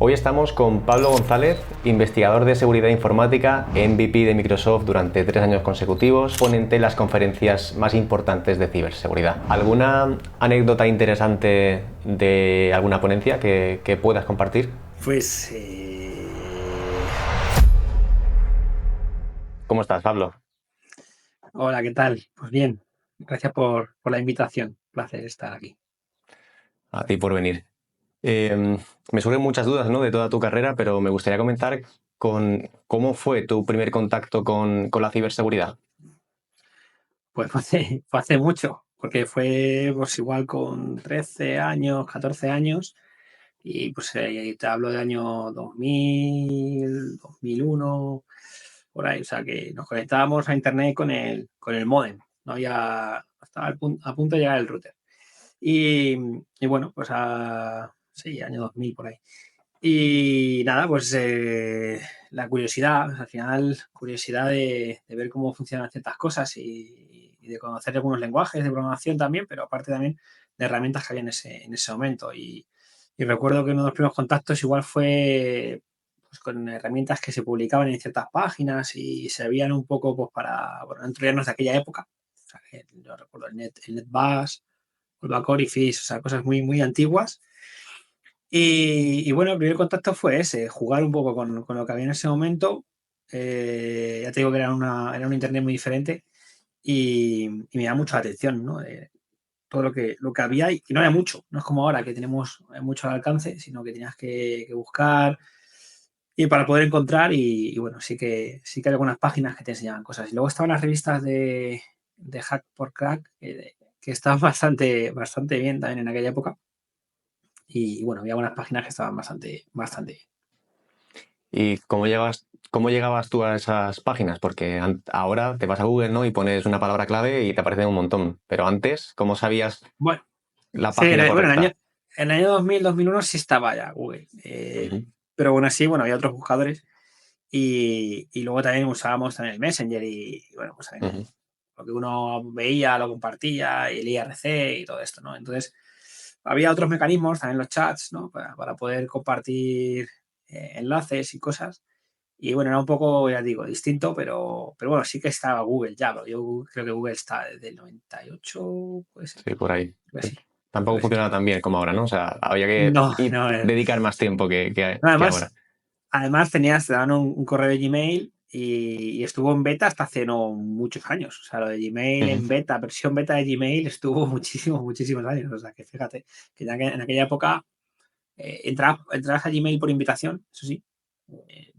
Hoy estamos con Pablo González, investigador de seguridad informática, MVP de Microsoft durante 3 años consecutivos, ponente en las conferencias más importantes de ciberseguridad. ¿Alguna anécdota interesante de alguna ponencia que puedas compartir? Pues ¿Cómo estás, Pablo? hola, ¿qué tal? Pues bien, gracias por la invitación. Un placer estar aquí. A ti por venir. Me surgen muchas dudas, ¿no?, de toda tu carrera, pero me gustaría comentar con cómo fue tu primer contacto con la ciberseguridad. Pues fue hace mucho, porque fue pues igual con 13 años, 14 años, y pues te hablo del año 2000, 2001, por ahí. O sea que nos conectábamos a internet con el módem. No había, estaba a punto de llegar el router. Y, y bueno, pues sí, año 2000 por ahí. Y nada, pues la curiosidad, pues, al final, curiosidad de ver cómo funcionan ciertas cosas y de conocer algunos lenguajes de programación también, pero aparte también de herramientas que había en ese momento. Y recuerdo que uno de los primeros contactos igual fue pues, con herramientas que se publicaban en ciertas páginas y servían un poco pues, para, bueno, entrarnos de aquella época. O sea, que yo recuerdo el NetBus, el Backcore y Fish, o sea, cosas muy, muy antiguas. Y bueno, el primer contacto fue ese, jugar un poco con lo que había en ese momento. Ya te digo que era un internet muy diferente y me da mucho la atención, ¿no? Todo lo que había y no había mucho. No es como ahora que tenemos mucho al alcance, sino que tenías que buscar y para poder encontrar y bueno, sí que hay algunas páginas que te enseñaban cosas. Y luego estaban las revistas de Hack por Crack, que estaban bastante, bastante bien también en aquella época. Y bueno, había algunas páginas que estaban bastante, bastante bien. ¿Y cómo llegabas tú a esas páginas? Porque ahora te vas a Google, ¿no?, y pones una palabra clave y te aparecen un montón. Pero antes, ¿cómo sabías Bueno, la sí, página bueno, correcta? en el año 2000, 2001 sí estaba ya Google. Ujú, Pero aún así, bueno, había otros buscadores y luego también usábamos también el Messenger y bueno, pues también ujú. lo que uno veía lo compartía y el IRC y todo esto, ¿no? Entonces, había otros mecanismos, también los chats, ¿no? Para poder compartir enlaces y cosas. Y bueno, era un poco, ya digo, distinto, pero bueno, sí que estaba Google ya. Yo creo que Google está desde el 98, puede ser. Sí, por ahí. Creo que sí, creo Tampoco que sí. funcionaba tan bien como ahora, ¿no? O sea, había que No, no, dedicar más tiempo no, que ahora. además te daban un correo de Gmail y estuvo en beta hasta hace no muchos años. O sea, lo de Gmail Ujú. en beta, versión beta de Gmail estuvo muchísimos, muchísimos años. O sea, que fíjate, que ya que en aquella época entrabas a Gmail por invitación, eso sí.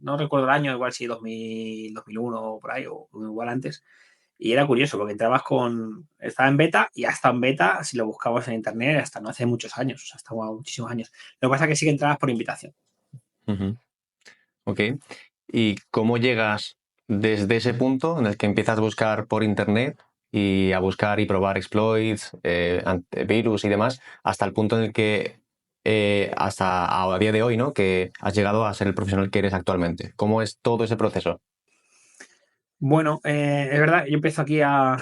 No recuerdo el año, igual si 2000, 2001 o por ahí, o igual antes. Y era curioso porque estaba en beta y hasta en beta, si lo buscabas en internet, hasta no hace muchos años, o sea, hasta muchísimos años. Lo que pasa es que sí que entrabas por invitación. Ujú. Ok. ¿Y cómo llegas desde ese punto en el que empiezas a buscar por internet y a buscar y probar exploits, antivirus y demás, hasta el punto en el que, hasta a día de hoy, ¿no?, que has llegado a ser el profesional que eres actualmente? ¿Cómo es todo ese proceso? Bueno, es verdad, yo empiezo aquí a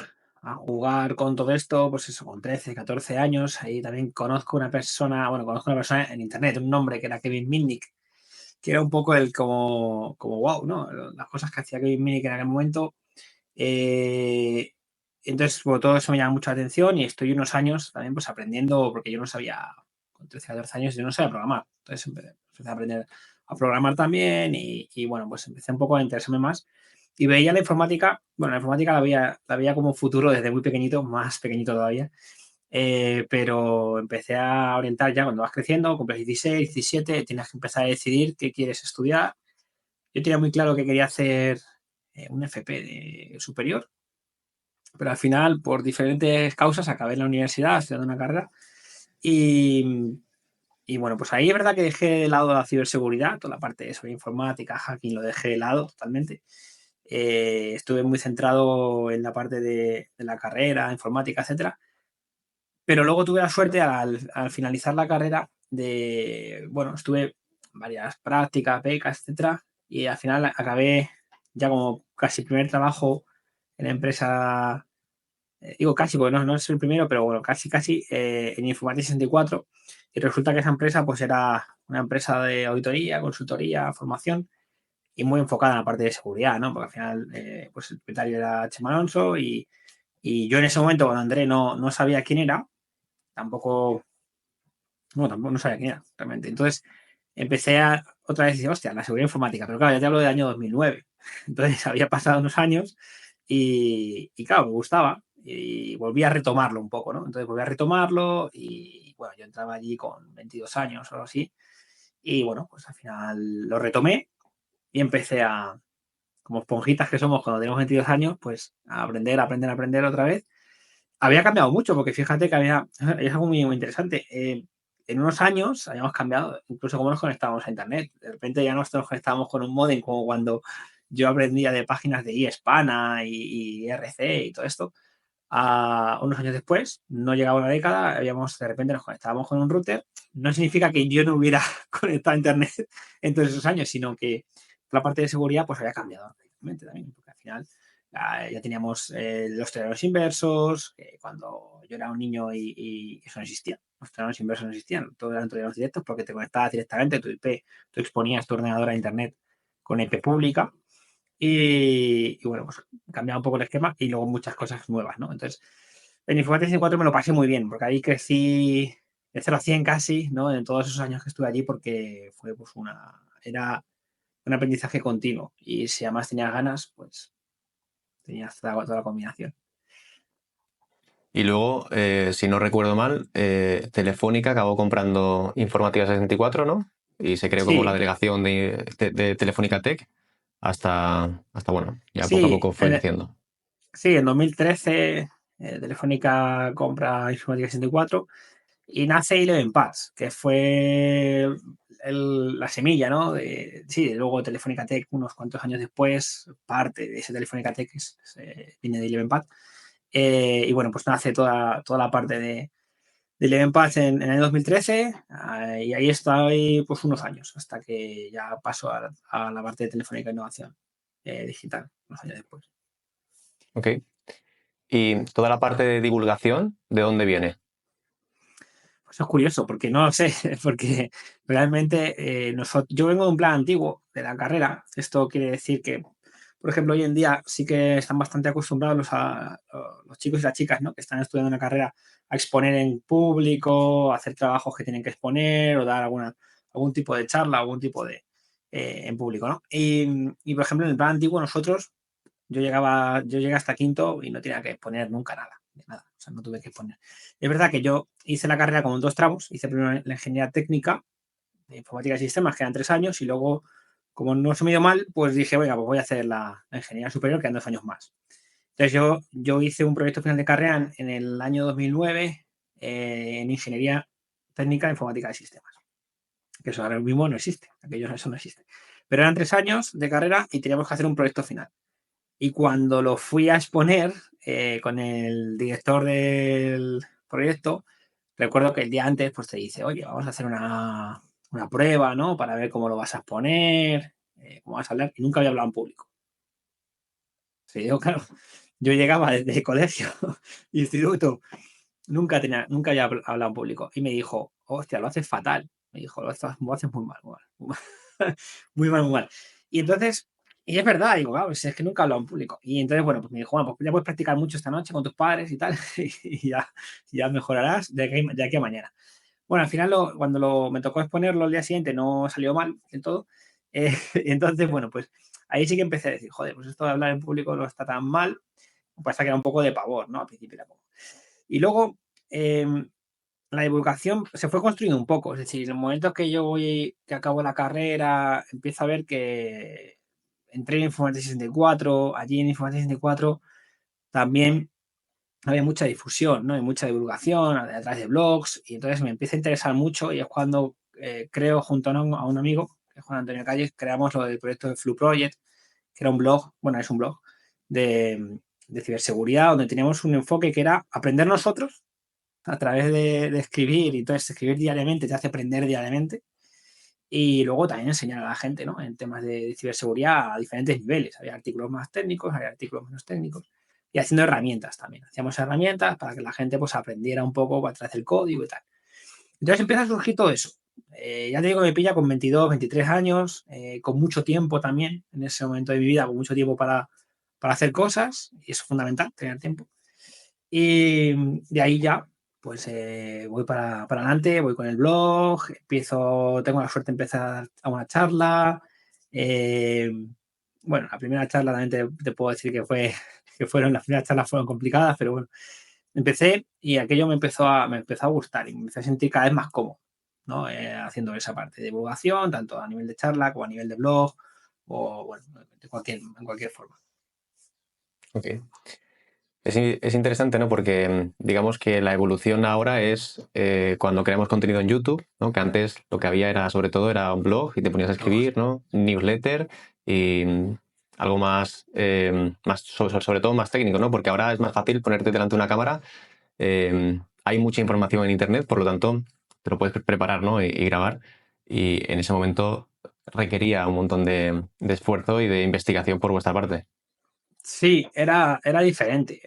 jugar con todo esto, pues eso, con 13, 14 años. Ahí también conozco una persona en internet, un nombre que era Kevin Mitnick, que era un poco el como wow, ¿no? Las cosas que hacía Kevin Mitnick en aquel momento. Eh, entonces, bueno, todo eso me llama mucho la atención y estoy unos años también pues aprendiendo, porque yo no sabía, con 13, 14 años, yo no sabía programar. Entonces empecé a aprender a programar también y bueno, pues empecé un poco a interesarme más y veía la informática, bueno, la informática la veía como un futuro desde muy pequeñito, más pequeñito todavía, pero empecé a orientar ya cuando vas creciendo, cumples 16, 17, tienes que empezar a decidir qué quieres estudiar. Yo tenía muy claro que quería hacer un FP de superior, pero al final, por diferentes causas, acabé en la universidad estudiando una carrera y, y bueno, pues ahí es verdad que dejé de lado la ciberseguridad, toda la parte de sobre informática, hacking, lo dejé de lado totalmente. Estuve muy centrado en la parte de la carrera, informática, etcétera. Pero luego tuve la suerte al finalizar la carrera bueno, estuve en varias prácticas, becas, etcétera, y al final acabé ya como casi primer trabajo en la empresa digo casi, porque no es el primero, pero bueno, casi, en Informatica 64. Y resulta que esa empresa pues era una empresa de auditoría, consultoría, formación y muy enfocada en la parte de seguridad, ¿no? Porque al final, pues el propietario era Chema Alonso y yo en ese momento, cuando André no sabía quién era, tampoco, no, tampoco no sabía quién era realmente. Entonces empecé a otra vez decir, hostia, la seguridad informática, pero claro, ya te hablo del año 2009. Entonces había pasado unos años y claro, me gustaba y volví a retomarlo un poco, ¿no? Entonces volví a retomarlo y bueno, yo entraba allí con 22 años o algo así y bueno, pues al final lo retomé y empecé a, como esponjitas que somos cuando tenemos 22 años, pues a aprender otra vez. Había cambiado mucho, porque fíjate que es algo muy interesante. En unos años habíamos cambiado, incluso cómo nos conectábamos a Internet. De repente ya no nos conectábamos con un modem, como cuando yo aprendía de páginas de iEspana y IRC y todo esto. A unos años después, no llegaba una década, de repente nos conectábamos con un router. No significa que yo no hubiera conectado a Internet en todos esos años, sino que la parte de seguridad pues había cambiado radicalmente también, porque al final ya teníamos los teléfonos inversos, cuando yo era un niño y eso no existía. Los teléfonos inversos no existían, todos eran teléfonos directos porque te conectabas directamente, tu IP, tú exponías tu ordenador a Internet con IP pública y bueno, pues cambiaba un poco el esquema y luego muchas cosas nuevas, ¿no? Entonces, en Informática 64 me lo pasé muy bien, porque ahí crecí de 0 a 100 casi, ¿no? En todos esos años que estuve allí, porque fue pues era un aprendizaje continuo. Y si además tenías ganas, pues tenías toda la combinación. Y luego, si no recuerdo mal, Telefónica acabó comprando Informática 64, ¿no? Y se creó como la Sí, delegación de Telefónica Tech hasta, bueno, ya poco a sí, poco fue creciendo. sí, en 2013 Telefónica compra Informática 64 y nace Eleven Pass, que fue la semilla, ¿no? Sí, luego Telefónica Tech, unos cuantos años después, parte de ese Telefónica Tech viene de Eleven Pass. Y bueno, pues nace toda la parte de Eleven Pass en el 2013 y ahí estoy pues unos años, hasta que ya paso a la parte de Telefónica Innovación Digital, unos años después. Ok. Y toda la parte de divulgación, ¿de dónde viene? Pues es curioso, porque no lo sé, porque realmente yo vengo de un plan antiguo de la carrera. Esto quiere decir que, por ejemplo, hoy en día sí que están bastante acostumbrados los chicos y las chicas, ¿no? Que están estudiando una carrera a exponer en público, a hacer trabajos que tienen que exponer o dar algún tipo de charla, algún tipo de en público, ¿no? Y, por ejemplo, en el plan antiguo nosotros yo llegué hasta quinto y no tenía que exponer nunca nada, de nada, o sea, no tuve que exponer. Es verdad que yo hice la carrera como en dos tramos, hice primero la ingeniería técnica de informática y sistemas, que eran 3 años, y luego, como no se me dio mal, pues dije, venga, pues voy a hacer la ingeniería superior, que eran 2 años más. Entonces yo hice un proyecto final de carrera en el año 2009 en ingeniería técnica de informática de sistemas, que eso ahora mismo no existe, eso no existe. Pero eran 3 años de carrera y teníamos que hacer un proyecto final. Y cuando lo fui a exponer con el director del proyecto, recuerdo que el día antes pues te dice, oye, vamos a hacer una prueba, ¿no? Para ver cómo lo vas a exponer, cómo vas a hablar. Y nunca había hablado en público. Sí, yo, claro, yo llegaba desde el colegio, instituto, nunca había hablado en público. Y me dijo, hostia, lo haces fatal. Me dijo, lo haces muy mal, muy mal. Muy mal, muy mal. Y entonces, y es verdad, digo, claro, es que nunca he hablado en público. Y entonces, bueno, pues me dijo, bueno, pues ya puedes practicar mucho esta noche con tus padres y tal, y ya mejorarás de aquí a mañana. Bueno, al final, me tocó exponerlo el día siguiente, no salió mal del todo. Entonces, bueno, pues ahí sí que empecé a decir, joder, pues esto de hablar en público no está tan mal. Pasa que era un poco de pavor, ¿no? Al principio era poco. Y luego, la divulgación se fue construyendo un poco. Es decir, en el momento que acabo la carrera, empiezo a ver que entré en Informática 64, allí en Informática 64 también había mucha difusión, ¿no? Y mucha divulgación a través de blogs, y entonces me empieza a interesar mucho y es cuando creo junto a un amigo, que es Juan Antonio Calles, creamos lo del proyecto de Flu Project, que era un blog, bueno, es un blog de ciberseguridad, donde teníamos un enfoque que era aprender nosotros a través de escribir, y entonces escribir diariamente te hace aprender diariamente y luego también enseñar a la gente, ¿no? En temas de ciberseguridad a diferentes niveles. Había artículos más técnicos, había artículos menos técnicos. y haciendo herramientas también. Hacíamos herramientas para que la gente pues aprendiera un poco a través del código y tal. Entonces empieza a surgir todo eso. Ya te digo, me pilla con 22, 23 años, con mucho tiempo también, en ese momento de mi vida, con mucho tiempo para hacer cosas, y es fundamental tener tiempo. Y de ahí ya, pues voy para adelante, voy con el blog, tengo la suerte de empezar a una charla. Bueno, la primera charla también te puedo decir las primeras charlas fueron complicadas, pero bueno, empecé y aquello me empezó a gustar y me empecé a sentir cada vez más cómodo, ¿no? Haciendo esa parte de divulgación, tanto a nivel de charla como a nivel de blog o, bueno, en cualquier forma. Ok. Es interesante, ¿no? Porque digamos que la evolución ahora es cuando creamos contenido en YouTube, ¿no? Que antes lo que había era, sobre todo, era un blog y te ponías a escribir, ¿no? Newsletter y algo más, sobre todo más técnico, ¿no? Porque ahora es más fácil ponerte delante de una cámara. Hay mucha información en Internet, por lo tanto, te lo puedes preparar, ¿no? Y grabar. Y en ese momento requería un montón de esfuerzo y de investigación por vuestra parte. Sí, era diferente,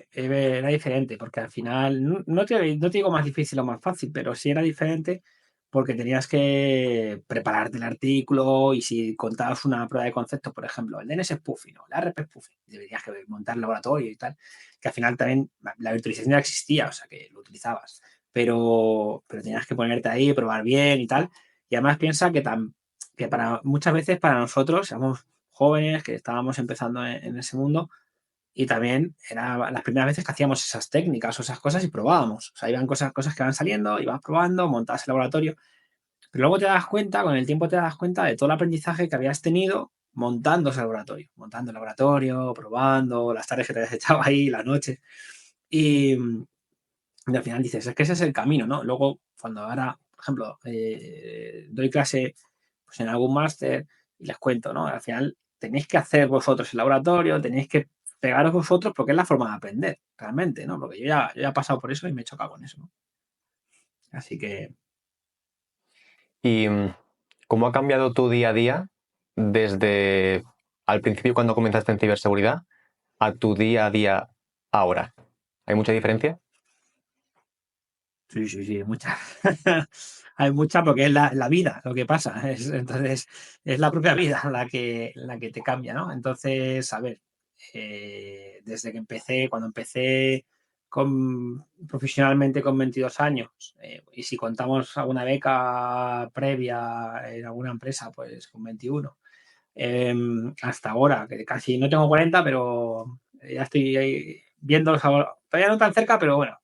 porque al final, no te digo más difícil o más fácil, pero sí era diferente porque tenías que prepararte el artículo y si contabas una prueba de concepto, por ejemplo, el DNS spoofing o el RP spoofing, deberías que montar el laboratorio y tal, que al final también la virtualización ya existía, o sea que lo utilizabas, pero tenías que ponerte ahí, probar bien y tal, y además piensa que muchas veces para nosotros, éramos jóvenes que estábamos empezando en ese mundo, y también era las primeras veces que hacíamos esas técnicas o esas cosas y probábamos. O sea, iban cosas que van saliendo, ibas probando, montabas el laboratorio. Pero luego te das cuenta, con el tiempo te das cuenta de todo el aprendizaje que habías tenido montando ese laboratorio. Montando el laboratorio, probando, las tardes que te habías echado ahí, la noche. Y al final dices, es que ese es el camino, ¿no? Luego, cuando ahora, por ejemplo, doy clase pues, en algún máster y les cuento, ¿no? Al final tenéis que hacer vosotros el laboratorio, tenéis que pegaros vosotros porque es la forma de aprender, realmente, ¿no? Porque yo ya he pasado por eso y me he chocado con eso, ¿no? Así que ¿Y cómo ha cambiado tu día a día desde al principio cuando comenzaste en ciberseguridad a tu día a día ahora? ¿Hay mucha diferencia? sí, sí, sí, mucha. Hay mucha porque es la vida lo que pasa. Entonces, es la propia vida la que te cambia, ¿no? Entonces, a ver, desde que cuando empecé profesionalmente con 22 años, y si contamos alguna beca previa en alguna empresa, pues con 21, hasta ahora, que casi no tengo 40, pero ya estoy ahí viéndolos ahora. Todavía no tan cerca, pero bueno,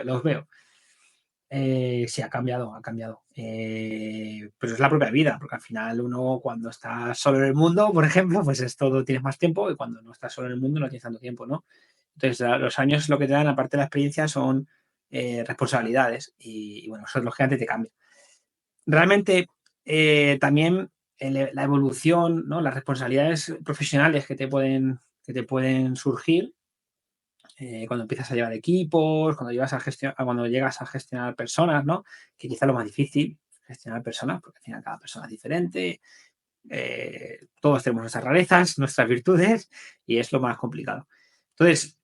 los veo. Sí, ha cambiado, ha cambiado. Pero es la propia vida, porque al final uno cuando está solo en el mundo, por ejemplo, pues es todo, tienes más tiempo y cuando no estás solo en el mundo no tienes tanto tiempo, ¿no? Entonces, los años lo que te dan, aparte de la experiencia, son responsabilidades y bueno, eso es lo que antes te cambia. Realmente, también la evolución, ¿no? Las responsabilidades profesionales que te pueden surgir cuando empiezas a llevar equipos, cuando llegas a gestionar personas, ¿no? Que quizá lo más difícil, gestionar personas, porque al final cada persona es diferente, todos tenemos nuestras rarezas, nuestras virtudes, y es lo más complicado. Entonces,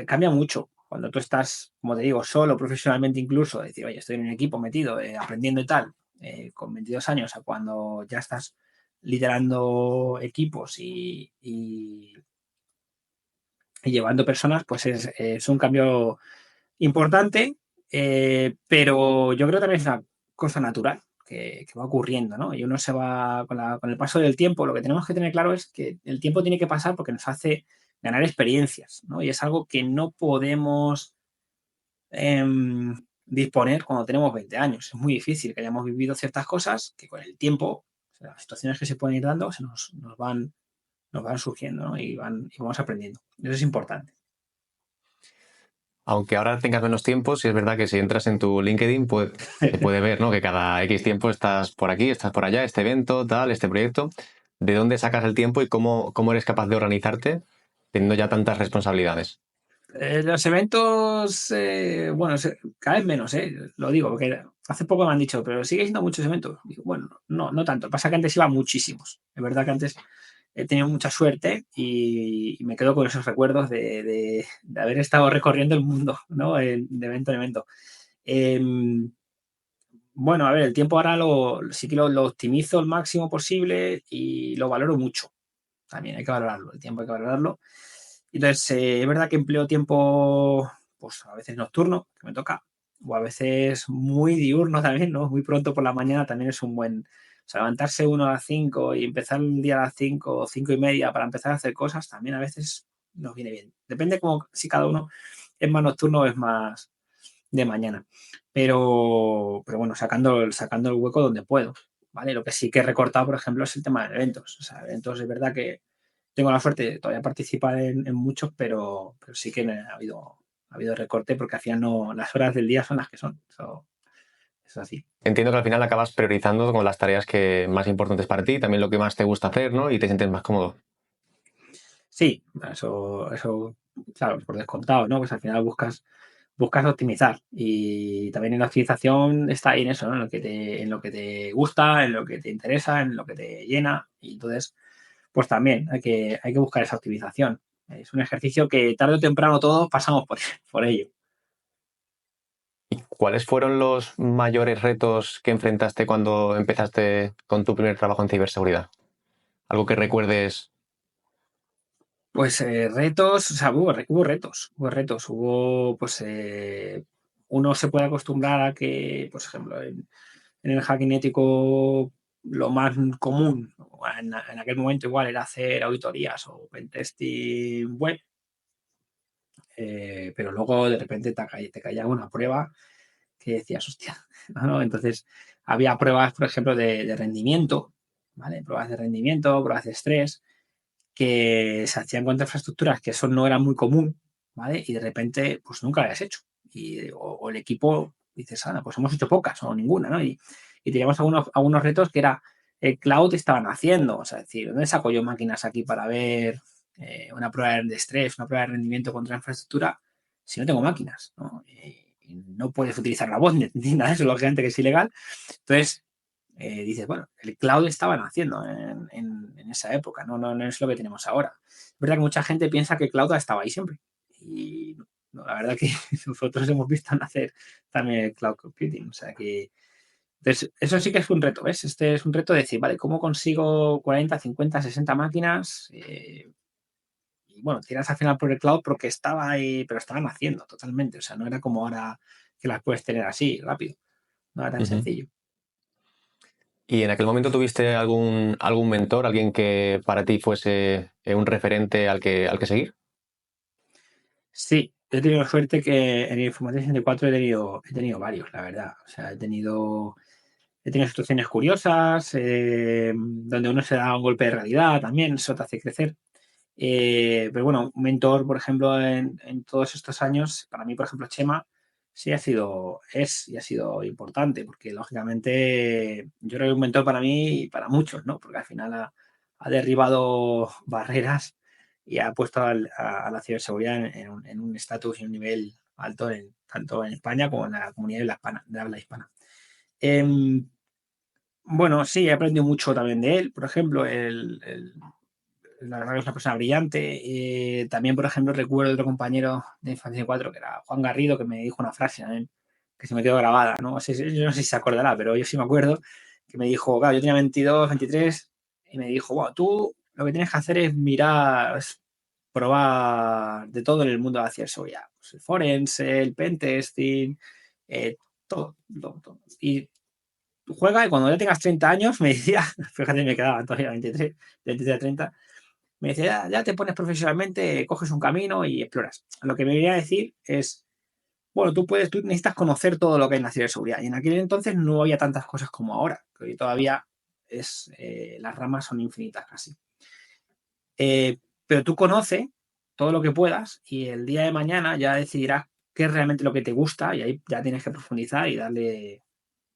cambia mucho cuando tú estás, como te digo, solo profesionalmente incluso, decir, oye, estoy en un equipo metido, aprendiendo y tal, con 22 años, a cuando ya estás liderando equipos y llevando personas, pues es un cambio importante, pero yo creo que también es una cosa natural que va ocurriendo, ¿no? Y uno se va, con el paso del tiempo, lo que tenemos que tener claro es que el tiempo tiene que pasar porque nos hace ganar experiencias, ¿no? Y es algo que no podemos disponer cuando tenemos 20 años. Es muy difícil que hayamos vivido ciertas cosas que con el tiempo, o sea, las situaciones que se pueden ir dando, nos van surgiendo, ¿no? Y vamos aprendiendo. Eso es importante. Aunque ahora tengas menos tiempo, sí es verdad que si entras en tu LinkedIn, pues se puede ver, ¿no? Que cada X tiempo estás por aquí, estás por allá, este evento, tal, este proyecto. ¿De dónde sacas el tiempo y cómo eres capaz de organizarte teniendo ya tantas responsabilidades? Los eventos, bueno, cada vez menos, lo digo, porque hace poco me han dicho, pero sigue siendo muchos eventos. Digo, bueno, no tanto. Pasa que antes iba muchísimos. Es verdad que antes he tenido mucha suerte y me quedo con esos recuerdos de haber estado recorriendo el mundo, ¿no? De evento en evento. Bueno, a ver, el tiempo ahora sí que lo optimizo al máximo posible y lo valoro mucho. También hay que valorarlo, el tiempo hay que valorarlo. Entonces, es verdad que empleo tiempo, pues a veces nocturno, que me toca, o a veces muy diurno también, ¿no? Muy pronto por la mañana también es un buen. O sea, levantarse uno a las 5 y empezar el día a las 5 o 5 y media para empezar a hacer cosas, también a veces nos viene bien. Depende como si cada uno es más nocturno o es más de mañana. Pero bueno, sacando el hueco donde puedo, ¿vale? Lo que sí que he recortado, por ejemplo, es el tema de eventos. O sea, eventos es verdad que tengo la suerte de todavía participar en muchos, pero sí que ha habido recorte porque al final no, las horas del día son las que son. Eso es así. Entiendo que al final acabas priorizando con las tareas que más importantes para ti, también lo que más te gusta hacer, ¿no? Y te sientes más cómodo. Sí, eso, claro, por descontado, ¿no? Pues al final buscas optimizar y también en la optimización está ahí en eso, ¿no? En lo que te gusta, en lo que te interesa, en lo que te llena y entonces pues también hay que buscar esa optimización. Es un ejercicio que tarde o temprano todos pasamos por ello. ¿Y cuáles fueron los mayores retos que enfrentaste cuando empezaste con tu primer trabajo en ciberseguridad? ¿Algo que recuerdes? Pues retos, o sea, hubo, pues, uno se puede acostumbrar a que, por ejemplo, en el hacking ético lo más común en aquel momento igual era hacer auditorías o pentesting web, pero luego de repente te caía una prueba que decías, hostia, ¿no? Entonces había pruebas, por ejemplo, de rendimiento, ¿vale? Pruebas de rendimiento, pruebas de estrés, que se hacían contra infraestructuras que eso no era muy común, ¿vale? Y de repente, pues nunca lo habías hecho. O el equipo, dices, pues hemos hecho pocas o ninguna, ¿no? Y teníamos algunos retos que era, el cloud estaban haciendo, o sea, es decir, ¿dónde saco yo máquinas aquí para ver una prueba de estrés, una prueba de rendimiento contra infraestructura si no tengo máquinas, ¿no? Y no puedes utilizar la voz ni nada de eso, lógicamente que es ilegal. Entonces, dices, bueno, el cloud estaban haciendo en esa época, no es lo que tenemos ahora. Es verdad que mucha gente piensa que cloud estaba ahí siempre. Y no, la verdad que nosotros hemos visto nacer también el cloud computing. O sea que. Entonces, eso sí que es un reto, ¿ves? Este es un reto de decir, vale, ¿cómo consigo 40, 50, 60 máquinas? Y bueno, tiras al final por el cloud porque estaba ahí, pero estaban haciendo totalmente. O sea, no era como ahora que las puedes tener así, rápido. No era tan Ujú. sencillo. ¿Y en aquel momento tuviste algún mentor, alguien que para ti fuese un referente al que seguir? Sí, he tenido suerte que en Información 64 he tenido varios, la verdad. O sea, he tenido situaciones curiosas, donde uno se da un golpe de realidad también, eso te hace crecer. Pero bueno, un mentor, por ejemplo, en todos estos años, para mí, por ejemplo, Chema, sí es y ha sido importante, porque lógicamente yo creo que es un mentor para mí y para muchos, ¿no? Porque al final ha derribado barreras y ha puesto a la ciberseguridad en un estatus y un nivel alto tanto en España como en la comunidad de habla hispana. Em, bueno, sí, he aprendido mucho también de él. Por ejemplo, la verdad que es una persona brillante. También, por ejemplo, recuerdo otro compañero de Infancia 4 que era Juan Garrido, que me dijo una frase también que se me quedó grabada. ¿No? Yo no sé si se acordará, pero yo sí me acuerdo que me dijo, claro, yo tenía 22, 23, y me dijo, bueno, tú lo que tienes que hacer es mirar, es probar de todo en el mundo de la ciberseguridad. Pues el forense, el pentesting, eh, todo, todo, todo. Y juega y cuando ya tengas 30 años, me decía, fíjate, me quedaban todavía 23, 23 a 30, me decía, ya te pones profesionalmente, coges un camino y exploras. Lo que me venía a decir es, bueno, tú necesitas conocer todo lo que hay en la ciberseguridad. Y en aquel entonces no había tantas cosas como ahora, que hoy todavía las ramas son infinitas casi. Pero tú conoce todo lo que puedas y el día de mañana ya decidirás qué es realmente lo que te gusta y ahí ya tienes que profundizar y darle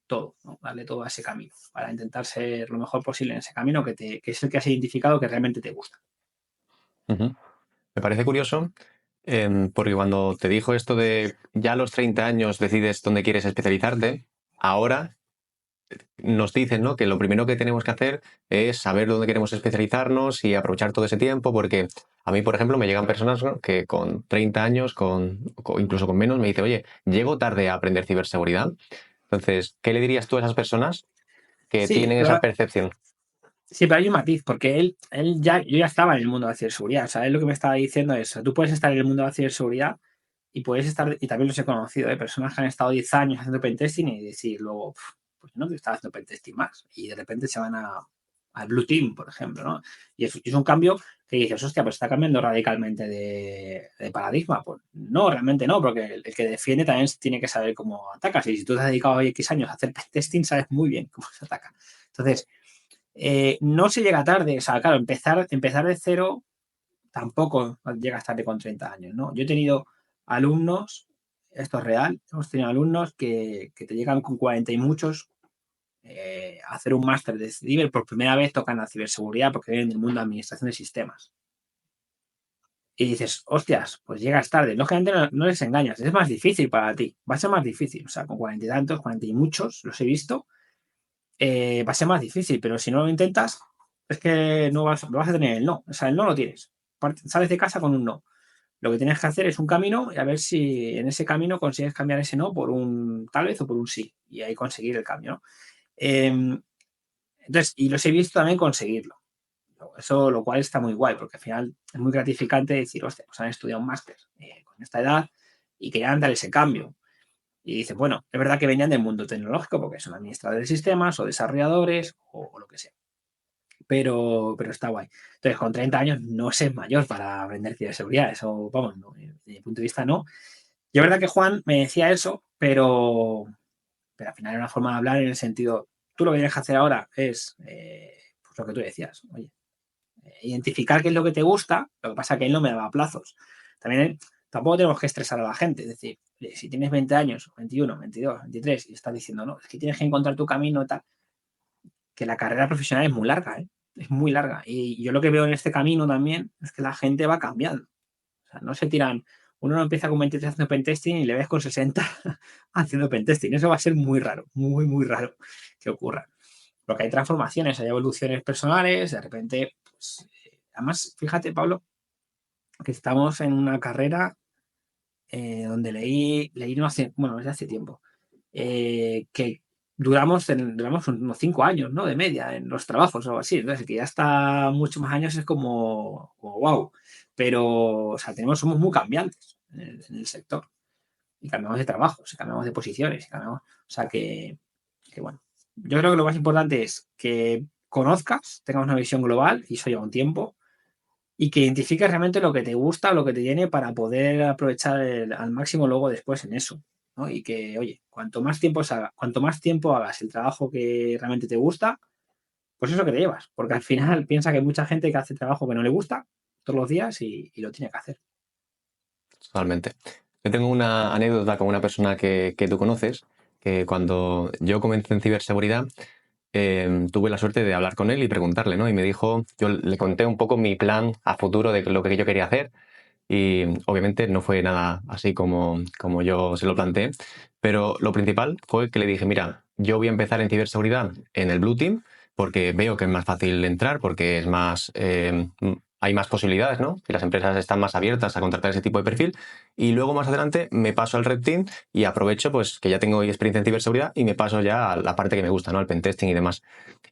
todo, ¿no? Darle todo a ese camino para intentar ser lo mejor posible en ese camino que es el que has identificado que realmente te gusta. Ujú. Me parece curioso, porque cuando te dijo esto de ya a los 30 años decides dónde quieres especializarte, ahora nos dicen, ¿no?, que lo primero que tenemos que hacer es saber dónde queremos especializarnos y aprovechar todo ese tiempo, porque a mí, por ejemplo, me llegan personas, ¿no?, que con 30 años, incluso con menos, me dicen, oye, llego tarde a aprender ciberseguridad. Entonces, ¿qué le dirías tú a esas personas que Sí, tienen esa percepción? sí, pero hay un matiz, porque yo ya estaba en el mundo de la ciberseguridad. O sea, él lo que me estaba diciendo es, tú puedes estar en el mundo de la ciberseguridad y puedes estar, y también los he conocido, personas que han estado 10 años haciendo pentesting y decir luego, pues no quiero estar haciendo pentesting más. Y de repente se van al Blue Team, por ejemplo, ¿no? Y es un cambio que dices, hostia, pues está cambiando radicalmente de paradigma. Pues no, realmente no, porque el que defiende también tiene que saber cómo atacas. Y si tú te has dedicado X años a hacer pentesting, sabes muy bien cómo se ataca. Entonces, no se llega tarde. O sea, claro, empezar de cero tampoco llegas tarde con 30 años, ¿no? Yo he tenido alumnos, esto es real, hemos tenido alumnos que te llegan con 40 y muchos a hacer un máster de ciber, por primera vez tocan la ciberseguridad porque vienen del mundo de administración de sistemas. Y dices, hostias, pues llegas tarde. Lógicamente no les engañas, es más difícil para ti, va a ser más difícil. O sea, con 40 y tantos, 40 y muchos, los he visto, va a ser más difícil, pero si no lo intentas, es que no vas a tener el no. O sea, el no lo tienes. Sales de casa con un no. Lo que tienes que hacer es un camino y a ver si en ese camino consigues cambiar ese no por un tal vez o por un sí. Y ahí conseguir el cambio, ¿no? Entonces, y los he visto también conseguirlo. Eso, lo cual está muy guay, porque al final es muy gratificante decir, hostia, pues han estudiado un máster con esta edad y querían dar ese cambio. Y dices, bueno, es verdad que venían del mundo tecnológico porque son administradores de sistemas o desarrolladores o lo que sea. Pero está guay. Entonces, con 30 años no se es mayor para aprender ciberseguridad. Eso, vamos, no, desde mi punto de vista no. Y es verdad que Juan me decía eso, pero al final era una forma de hablar en el sentido, tú lo que tienes que hacer ahora es pues lo que tú decías, oye, identificar qué es lo que te gusta, lo que pasa es que él no me daba plazos. También tampoco tenemos que estresar a la gente, es decir, si tienes 20 años, 21, 22, 23 y estás diciendo, no, es que tienes que encontrar tu camino, tal, que la carrera profesional es muy larga, ¿eh? Es muy larga. Y yo lo que veo en este camino también es que la gente va cambiando. O sea, no se tiran, uno no empieza con 23 haciendo pentesting y le ves con 60 haciendo pentesting. Eso va a ser muy raro, muy, muy raro que ocurra. Porque hay transformaciones, hay evoluciones personales, de repente, pues, además, fíjate, Pablo, que estamos en una carrera donde leí no hace, bueno, desde hace tiempo, que duramos unos 5 años, ¿no? De media en los trabajos o algo así. Entonces, que ya está muchos más años es como wow. Pero, o sea, somos muy cambiantes en el sector. Y cambiamos de trabajos, y cambiamos de posiciones, y cambiamos, o sea, que bueno. Yo creo que lo más importante es que conozcas, tengas una visión global, y eso lleva un tiempo, y que identifiques realmente lo que te gusta, lo que te llene para poder aprovechar al máximo luego después en eso, ¿no? Y que, oye, cuanto más tiempo hagas el trabajo que realmente te gusta, pues eso que te llevas, porque al final piensa que hay mucha gente que hace trabajo que no le gusta todos los días y lo tiene que hacer. Totalmente. Yo tengo una anécdota con una persona que tú conoces, que cuando yo comencé en ciberseguridad, tuve la suerte de hablar con él y preguntarle, ¿no? Y me dijo, yo le conté un poco mi plan a futuro de lo que yo quería hacer y obviamente no fue nada así como yo se lo planteé, pero lo principal fue que le dije, mira, yo voy a empezar en ciberseguridad en el Blue Team porque veo que es más fácil entrar, porque es más, hay más posibilidades, ¿no? Y las empresas están más abiertas a contratar ese tipo de perfil. Y luego más adelante me paso al Red Team y aprovecho pues que ya tengo experiencia en ciberseguridad y me paso ya a la parte que me gusta, ¿no? Al pentesting y demás.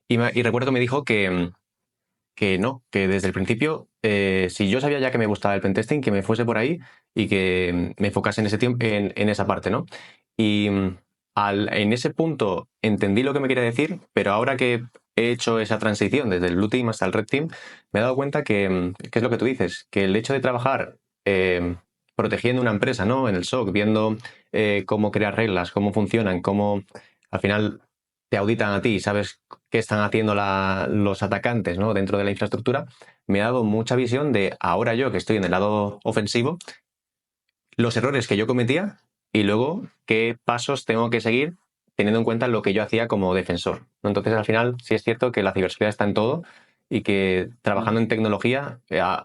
Y recuerdo que me dijo que no, que desde el principio, si yo sabía ya que me gustaba el pentesting, que me fuese por ahí y que me enfocase en ese tiempo, en esa parte, ¿no? Y en ese punto entendí lo que me quería decir, pero ahora que he hecho esa transición desde el Blue Team hasta el Red Team, me he dado cuenta que es lo que tú dices, que el hecho de trabajar protegiendo una empresa, ¿no? En el SOC, viendo cómo crear reglas, cómo funcionan, cómo al final te auditan a ti, sabes qué están haciendo los atacantes, ¿no?, dentro de la infraestructura, me ha dado mucha visión de ahora yo que estoy en el lado ofensivo, los errores que yo cometía y luego qué pasos tengo que seguir teniendo en cuenta lo que yo hacía como defensor, ¿no? Entonces, al final, sí es cierto que la ciberseguridad está en todo y que trabajando en tecnología,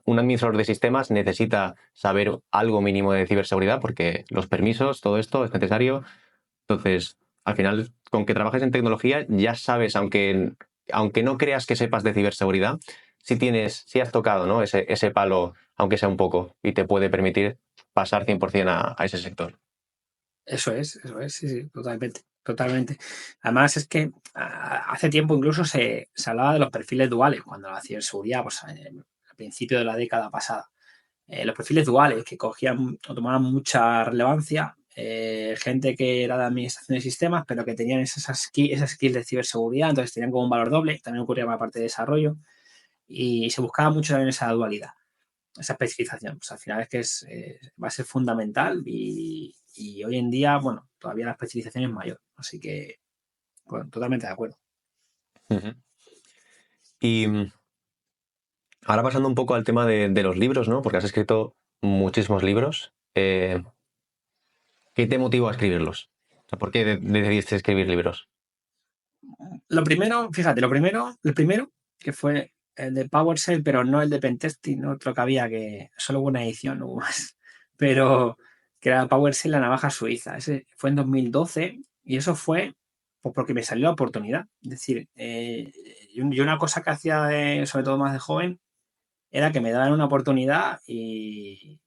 un administrador de sistemas necesita saber algo mínimo de ciberseguridad porque los permisos, todo esto es necesario. Entonces, al final, con que trabajes en tecnología, ya sabes, aunque no creas que sepas de ciberseguridad, sí has tocado, ¿no? Ese palo, aunque sea un poco, y te puede permitir pasar 100% a ese sector. Eso es, sí, sí, totalmente, totalmente. Además es que hace tiempo incluso se hablaba de los perfiles duales, cuando la ciberseguridad, pues al principio de la década pasada. Los perfiles duales que cogían o tomaban mucha relevancia, gente que era de administración de sistemas, pero que tenían esas skills de ciberseguridad, entonces tenían como un valor doble, también ocurría en la parte de desarrollo, y se buscaba mucho también esa dualidad, esa especialización. Pues al final es que va a ser fundamental y hoy en día, bueno, todavía la especialización es mayor, así que, bueno, totalmente de acuerdo. Ujú. Y ahora pasando un poco al tema de los libros, ¿no? Porque has escrito muchísimos libros. ¿Qué te motivó a escribirlos? O sea, ¿por qué decidiste escribir libros? Lo primero, fíjate, el primero, que fue el de PowerShell, pero no el de Pentesting, otro que había que solo hubo una edición, no hubo más. Pero que era PowerShell, la navaja suiza. Ese fue en 2012 y eso fue pues, porque me salió la oportunidad. Es decir, yo una cosa que hacía, sobre todo más de joven, era que me daban una oportunidad y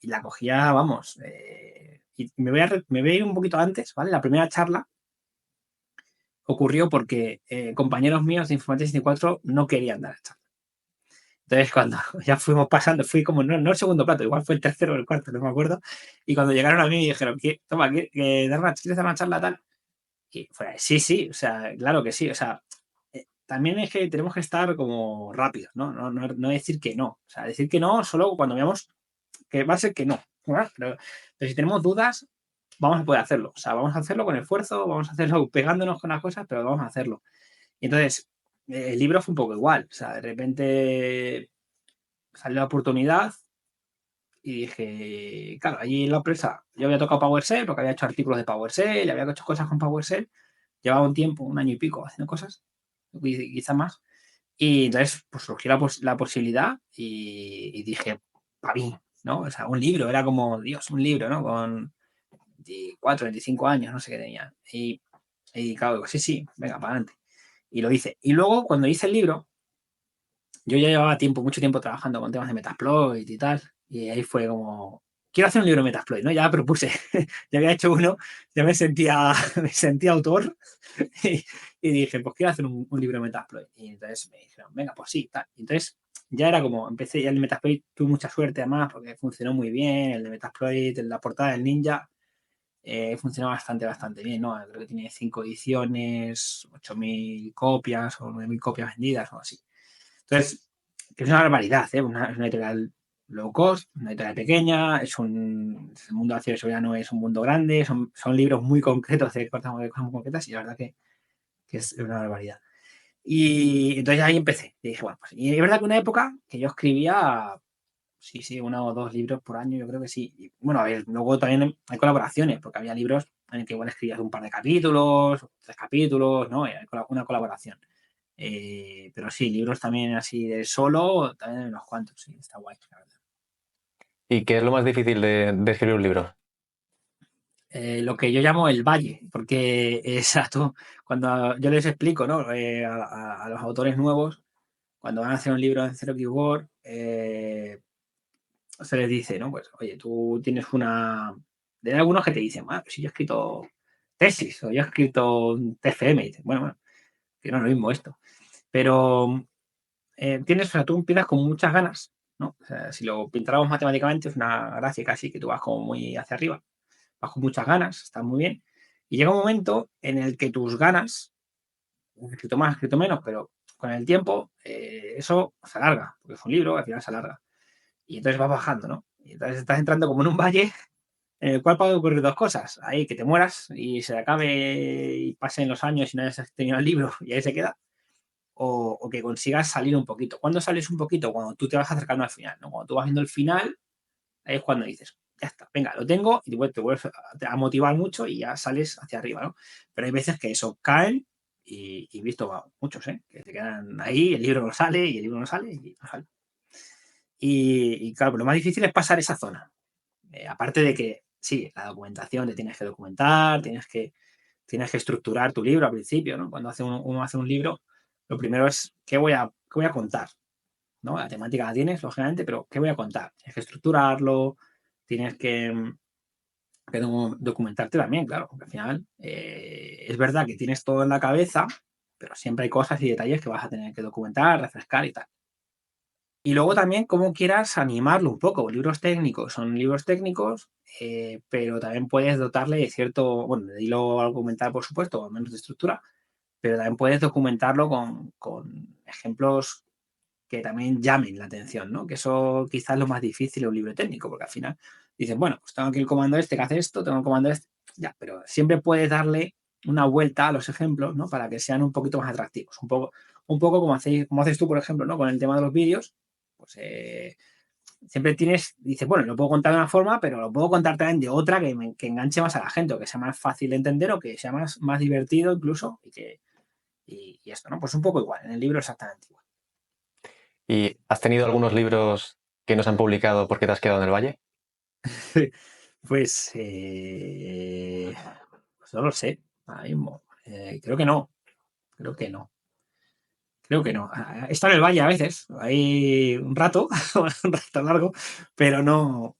la cogía, vamos. Y me voy a ir un poquito antes, ¿vale? La primera charla ocurrió porque compañeros míos de Informática 64 no querían dar el charla. Entonces, cuando ya fuimos pasando, fui como, no el segundo plato, igual fue el tercero o el cuarto, no me acuerdo. Y cuando llegaron a mí y dijeron, toma, ¿quieres dar una charla tal? Y fue, sí, sí, o sea, claro que sí. O sea, también es que tenemos que estar como rápidos, ¿no? No decir que no. O sea, decir que no solo cuando veamos que va a ser que no. ¿Verdad? Pero si tenemos dudas, vamos a poder hacerlo. O sea, vamos a hacerlo con esfuerzo, vamos a hacerlo pegándonos con las cosas, pero vamos a hacerlo. Y entonces, el libro fue un poco igual. O sea, de repente salió la oportunidad y dije, claro, allí en la empresa yo había tocado PowerShell porque había hecho artículos de PowerShell, había hecho cosas con PowerShell, llevaba un tiempo, un año y pico haciendo cosas, quizá más. Y entonces, pues surgió la posibilidad y dije, para mí, ¿no? O sea, un libro, era como, Dios, un libro, ¿no? Con 24, 25 años, no sé qué tenía. Y claro, digo, sí, sí, venga, para adelante. Y lo hice. Y luego, cuando hice el libro, yo ya llevaba mucho tiempo trabajando con temas de Metasploit y tal, y ahí fue como, quiero hacer un libro de Metasploit, ¿no? Ya propuse, ya había hecho uno, ya me sentía autor y dije, pues quiero hacer un libro de Metasploit. Y entonces me dijeron, venga, pues sí, tal. Y entonces ya era como, empecé ya el de Metasploit, tuve mucha suerte además, porque funcionó muy bien, el de Metasploit, la portada del ninja, funcionó bastante bien, ¿no? Creo que tiene 5 ediciones, 8.000 copias o 9.000 copias vendidas o así. Entonces, que es una barbaridad, ¿eh? Es una editorial low cost, una editorial pequeña, el mundo de la ciberseguridad no es un mundo grande, son libros muy concretos de cosas muy concretas y la verdad que es una barbaridad. Y entonces ahí empecé. Y dije, bueno, pues, y es verdad que una época que yo escribía, sí, sí, 1 o 2 libros por año, yo creo que sí. Y, bueno, a ver, luego también hay colaboraciones, porque había libros en el que igual escribías un par de capítulos, 3 capítulos, ¿no? Y hay una colaboración. Pero sí, libros también así de solo, también unos cuantos, sí, está guay, la verdad. ¿Y qué es lo más difícil de escribir un libro? Lo que yo llamo el valle, porque exacto, cuando yo les explico, ¿no? A los autores nuevos, cuando van a hacer un libro en Zero Keyword, se les dice, ¿no? Pues, oye, tú tienes una. Hay algunos que te dicen, ah, pues si yo he escrito tesis o yo he escrito un TFM, y dices, bueno, que no es lo mismo esto. Pero o sea, tú empiezas con muchas ganas, ¿no? O sea, si lo pintáramos matemáticamente es una gracia casi que tú vas como muy hacia arriba, vas con muchas ganas, estás muy bien. Y llega un momento en el que tus ganas, un escrito más, escrito menos, pero con el tiempo eso se alarga, porque es un libro, al final se alarga. Y entonces vas bajando, ¿no? Y entonces estás entrando como en un valle en el cual pueden ocurrir dos cosas. Ahí que te mueras y se acabe y pasen los años y no hayas terminado el libro y ahí se queda o que consigas salir un poquito. ¿Cuándo sales un poquito? Cuando tú te vas acercando al final, ¿no? Cuando tú vas viendo el final, ahí es cuando dices, ya está, venga, lo tengo y te vuelves a motivar mucho y ya sales hacia arriba, ¿no? Pero hay veces que eso caen y visto muchos, ¿eh? Que te quedan ahí, el libro no sale y el libro no sale y no sale. Y claro, lo más difícil es pasar esa zona. Aparte de que sí, la documentación, te tienes que documentar, tienes que estructurar tu libro al principio, ¿no? Cuando uno hace un libro, lo primero es, ¿qué voy a contar? ¿No? La temática la tienes, lógicamente, pero ¿qué voy a contar? Tienes que estructurarlo, tienes que documentarte también, claro, porque al final es verdad que tienes todo en la cabeza, pero siempre hay cosas y detalles que vas a tener que documentar, refrescar y tal. Y luego también cómo quieras animarlo un poco. Libros técnicos son libros técnicos, pero también puedes dotarle de cierto, bueno, de hilo argumental, por supuesto, o al menos de estructura, pero también puedes documentarlo con ejemplos que también llamen la atención, ¿no? Que eso quizás es lo más difícil en un libro técnico, porque al final dices, bueno, pues tengo aquí el comando este que hace esto, tengo el comando este, ya, pero siempre puedes darle una vuelta a los ejemplos, ¿no? Para que sean un poquito más atractivos. Un poco como haces tú, por ejemplo, ¿no? Con el tema de los vídeos, pues siempre dices, bueno, lo puedo contar de una forma, pero lo puedo contar también de otra que enganche más a la gente, o que sea más fácil de entender, o que sea más divertido incluso, y esto, ¿no? Pues un poco igual, en el libro exactamente igual. ¿Y has tenido algunos libros que no se han publicado porque te has quedado en el valle? Pues, pues no lo sé, ahora mismo. Creo que no, creo que no, creo que no. He estado en el valle a veces, ahí un rato, un rato largo, pero no,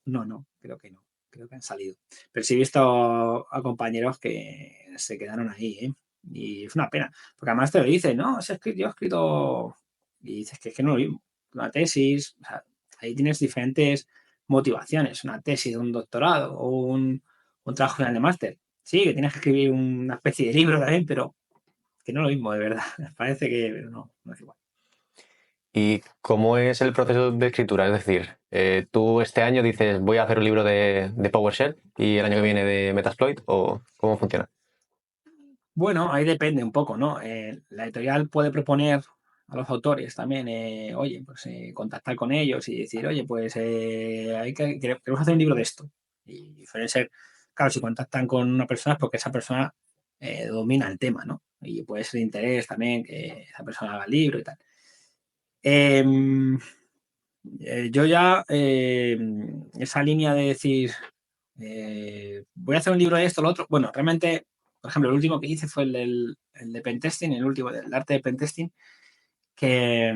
creo que no, creo que han salido. Pero sí he visto a compañeros que se quedaron ahí, ¿eh? Y es una pena, porque además te lo dicen, ¿no? Yo he escrito, y dices que es que no lo mismo, una tesis, o sea, ahí tienes diferentes motivaciones, una tesis de un doctorado o un trabajo final de máster. Sí, que tienes que escribir una especie de libro también, pero que no es lo mismo, de verdad. Me parece que no es igual. ¿Y cómo es el proceso de escritura? Es decir, tú este año dices voy a hacer un libro de PowerShell y el año que viene de Metasploit, ¿o cómo funciona? Bueno, ahí depende un poco, ¿no? La editorial puede proponer a los autores también, oye, pues contactar con ellos y decir, oye, pues queremos hacer un libro de esto. Y suele ser, claro, si contactan con una persona es porque esa persona domina el tema, ¿no? Y puede ser de interés también que esa persona haga el libro y tal. Em, yo ya, esa línea de decir, voy a hacer un libro de esto, lo otro. Bueno, realmente, por ejemplo, el último que hice fue el de pentesting, el último del arte de pentesting, que,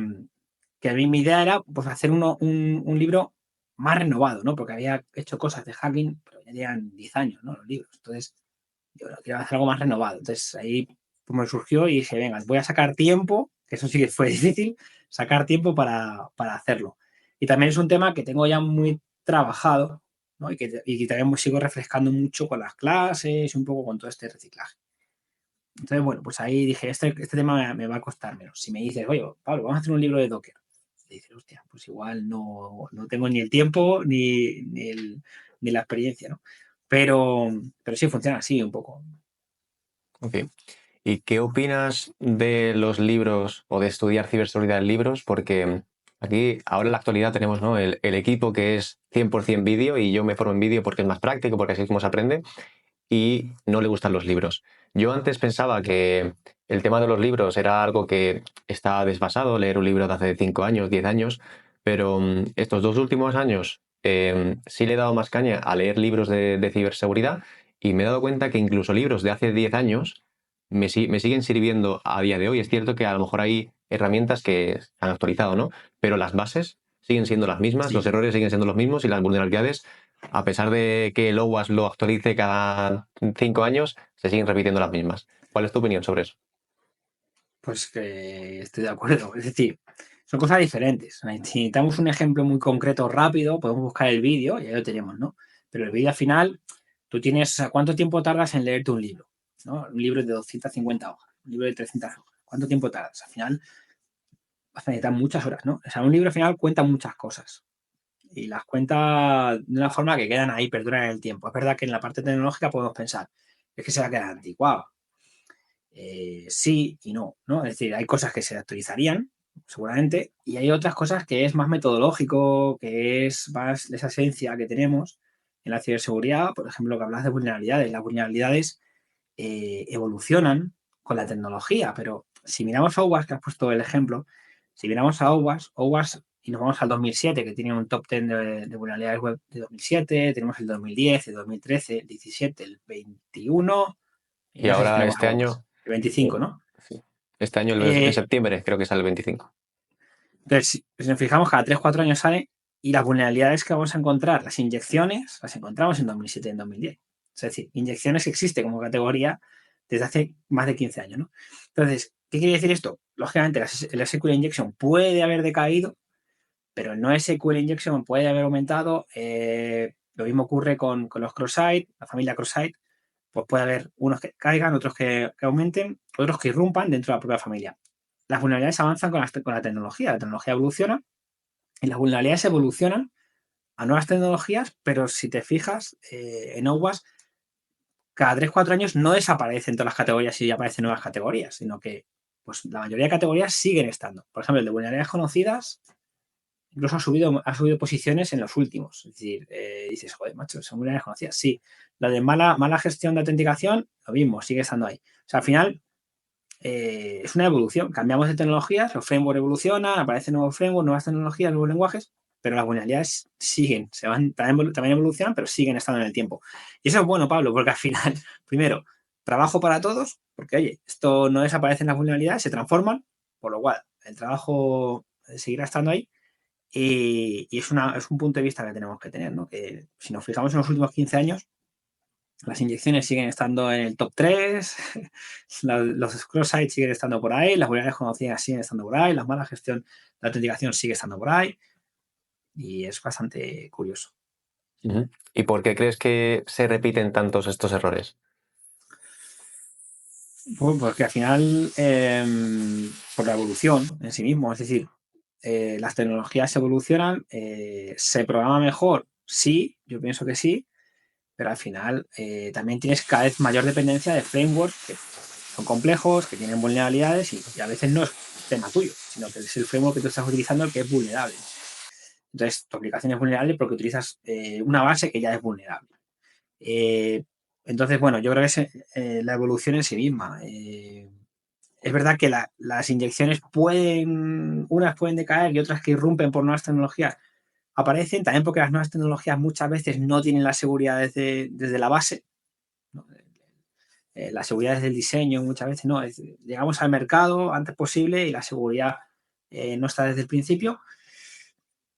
que a mí mi idea era pues hacer un libro más renovado, ¿no? Porque había hecho cosas de hacking, pero ya llevan 10 años, ¿no? Los libros. Entonces, yo quería hacer algo más renovado. Entonces, ahí pues, me surgió y dije, venga, voy a sacar tiempo, que eso sí que fue difícil, sacar tiempo para hacerlo. Y también es un tema que tengo ya muy trabajado, ¿no? Y que también sigo refrescando mucho con las clases y un poco con todo este reciclaje. Entonces, bueno, pues ahí dije, este tema me va a costar menos. Si me dices, oye, Pablo, vamos a hacer un libro de Docker. Y dices, hostia, pues igual no tengo ni el tiempo ni la experiencia, ¿no? Pero sí funciona así un poco. Ok. ¿Y qué opinas de los libros o de estudiar ciberseguridad en libros? Porque aquí, ahora en la actualidad tenemos, ¿no? el equipo que es 100% vídeo y yo me formo en vídeo porque es más práctico, porque así es como se aprende, y no le gustan los libros. Yo antes pensaba que el tema de los libros era algo que está desfasado, leer un libro de hace 5 años, 10 años, pero estos 2 últimos años sí le he dado más caña a leer libros de ciberseguridad y me he dado cuenta que incluso libros de hace 10 años me siguen sirviendo a día de hoy. Es cierto que a lo mejor hay herramientas que se han actualizado, ¿no? Pero las bases siguen siendo las mismas, los Sí. errores siguen siendo los mismos y las vulnerabilidades, a pesar de que el OWASP lo actualice cada 5 años, se siguen repitiendo las mismas. ¿Cuál es tu opinión sobre eso? Pues que estoy de acuerdo. Es decir, son cosas diferentes. Si necesitamos un ejemplo muy concreto rápido, podemos buscar el vídeo y ahí lo tenemos, ¿no? Pero el vídeo al final, tú tienes, o sea, ¿cuánto tiempo tardas en leerte un libro? ¿No? Un libro de 250 hojas, un libro de 300 hojas. ¿Cuánto tiempo tardas? Al final vas a necesitar muchas horas, ¿no? O sea, un libro al final cuenta muchas cosas y las cuenta de una forma que quedan ahí, perduran en el tiempo. Es verdad que en la parte tecnológica podemos pensar, es que se va a quedar anticuado. Sí y no, es decir, hay cosas que se actualizarían, seguramente, y hay otras cosas que es más metodológico, que es más de esa esencia que tenemos en la ciberseguridad, por ejemplo, que hablas de vulnerabilidades. Las vulnerabilidades evolucionan con la tecnología, pero si miramos a OWASP, que has puesto el ejemplo, si miramos a OWASP y nos vamos al 2007, que tiene un top 10 de vulnerabilidades web de 2007, tenemos el 2010, el 2013, el 17, el 21, y Y no sé si ahora tenemos este algo más. año, El 25, ¿no? sí. Este año en Eh, septiembre creo que sale el 25. entonces, si nos fijamos, cada 3-4 años sale y las vulnerabilidades que vamos a encontrar, las inyecciones, las encontramos en 2007 y en 2010. Es decir, inyecciones existe como categoría desde hace más de 15 años, ¿no? Entonces, ¿qué quiere decir esto? Lógicamente, el SQL Injection puede haber decaído, pero el no SQL Injection puede haber aumentado. Lo mismo ocurre con los cross-site, la familia cross-site, pues puede haber unos que caigan, otros que aumenten, otros que irrumpan dentro de la propia familia. Las vulnerabilidades avanzan con la tecnología evoluciona y las vulnerabilidades evolucionan a nuevas tecnologías, pero si te fijas, en OWASP, cada 3-4 años no desaparecen todas las categorías y aparecen nuevas categorías, sino que pues, la mayoría de categorías siguen estando. Por ejemplo, el de vulnerabilidades conocidas incluso ha subido posiciones en los últimos. Es decir, dices, joder, macho, son vulnerabilidades conocidas. Sí, la de mala gestión de autenticación, lo mismo, sigue estando ahí. O sea, al final es una evolución. Cambiamos de tecnologías, los frameworks evolucionan, aparecen nuevos frameworks, nuevas tecnologías, nuevos lenguajes, pero las vulnerabilidades siguen, también evolucionan, pero siguen estando en el tiempo. Y eso es bueno, Pablo, porque al final, primero, trabajo para todos, porque oye, esto no desaparecen las vulnerabilidades, se transforman, por lo cual el trabajo seguirá estando ahí. Y es un punto de vista que tenemos que tener, ¿no? Que si nos fijamos en los últimos 15 años, las inyecciones siguen estando en el top 3, los cross-sites siguen estando por ahí, las vulnerabilidades conocidas siguen estando por ahí, la mala gestión de autenticación sigue estando por ahí, y es bastante curioso. Ujú. ¿Y por qué crees que se repiten tantos estos errores? Pues porque al final, por la evolución en sí mismo, es decir, las tecnologías evolucionan, se programa mejor, sí, yo pienso que sí, pero al final también tienes cada vez mayor dependencia de frameworks que son complejos, que tienen vulnerabilidades y a veces no es tema tuyo, sino que es el framework que tú estás utilizando el que es vulnerable. Entonces, tu aplicación es vulnerable porque utilizas una base que ya es vulnerable. Eh, entonces, bueno, yo creo que es la evolución en sí misma. Es verdad que las inyecciones unas pueden decaer y otras que irrumpen por nuevas tecnologías aparecen, también porque las nuevas tecnologías muchas veces no tienen la seguridad desde la base, ¿no? La seguridad desde el diseño muchas veces no, llegamos al mercado antes posible y la seguridad no está desde el principio.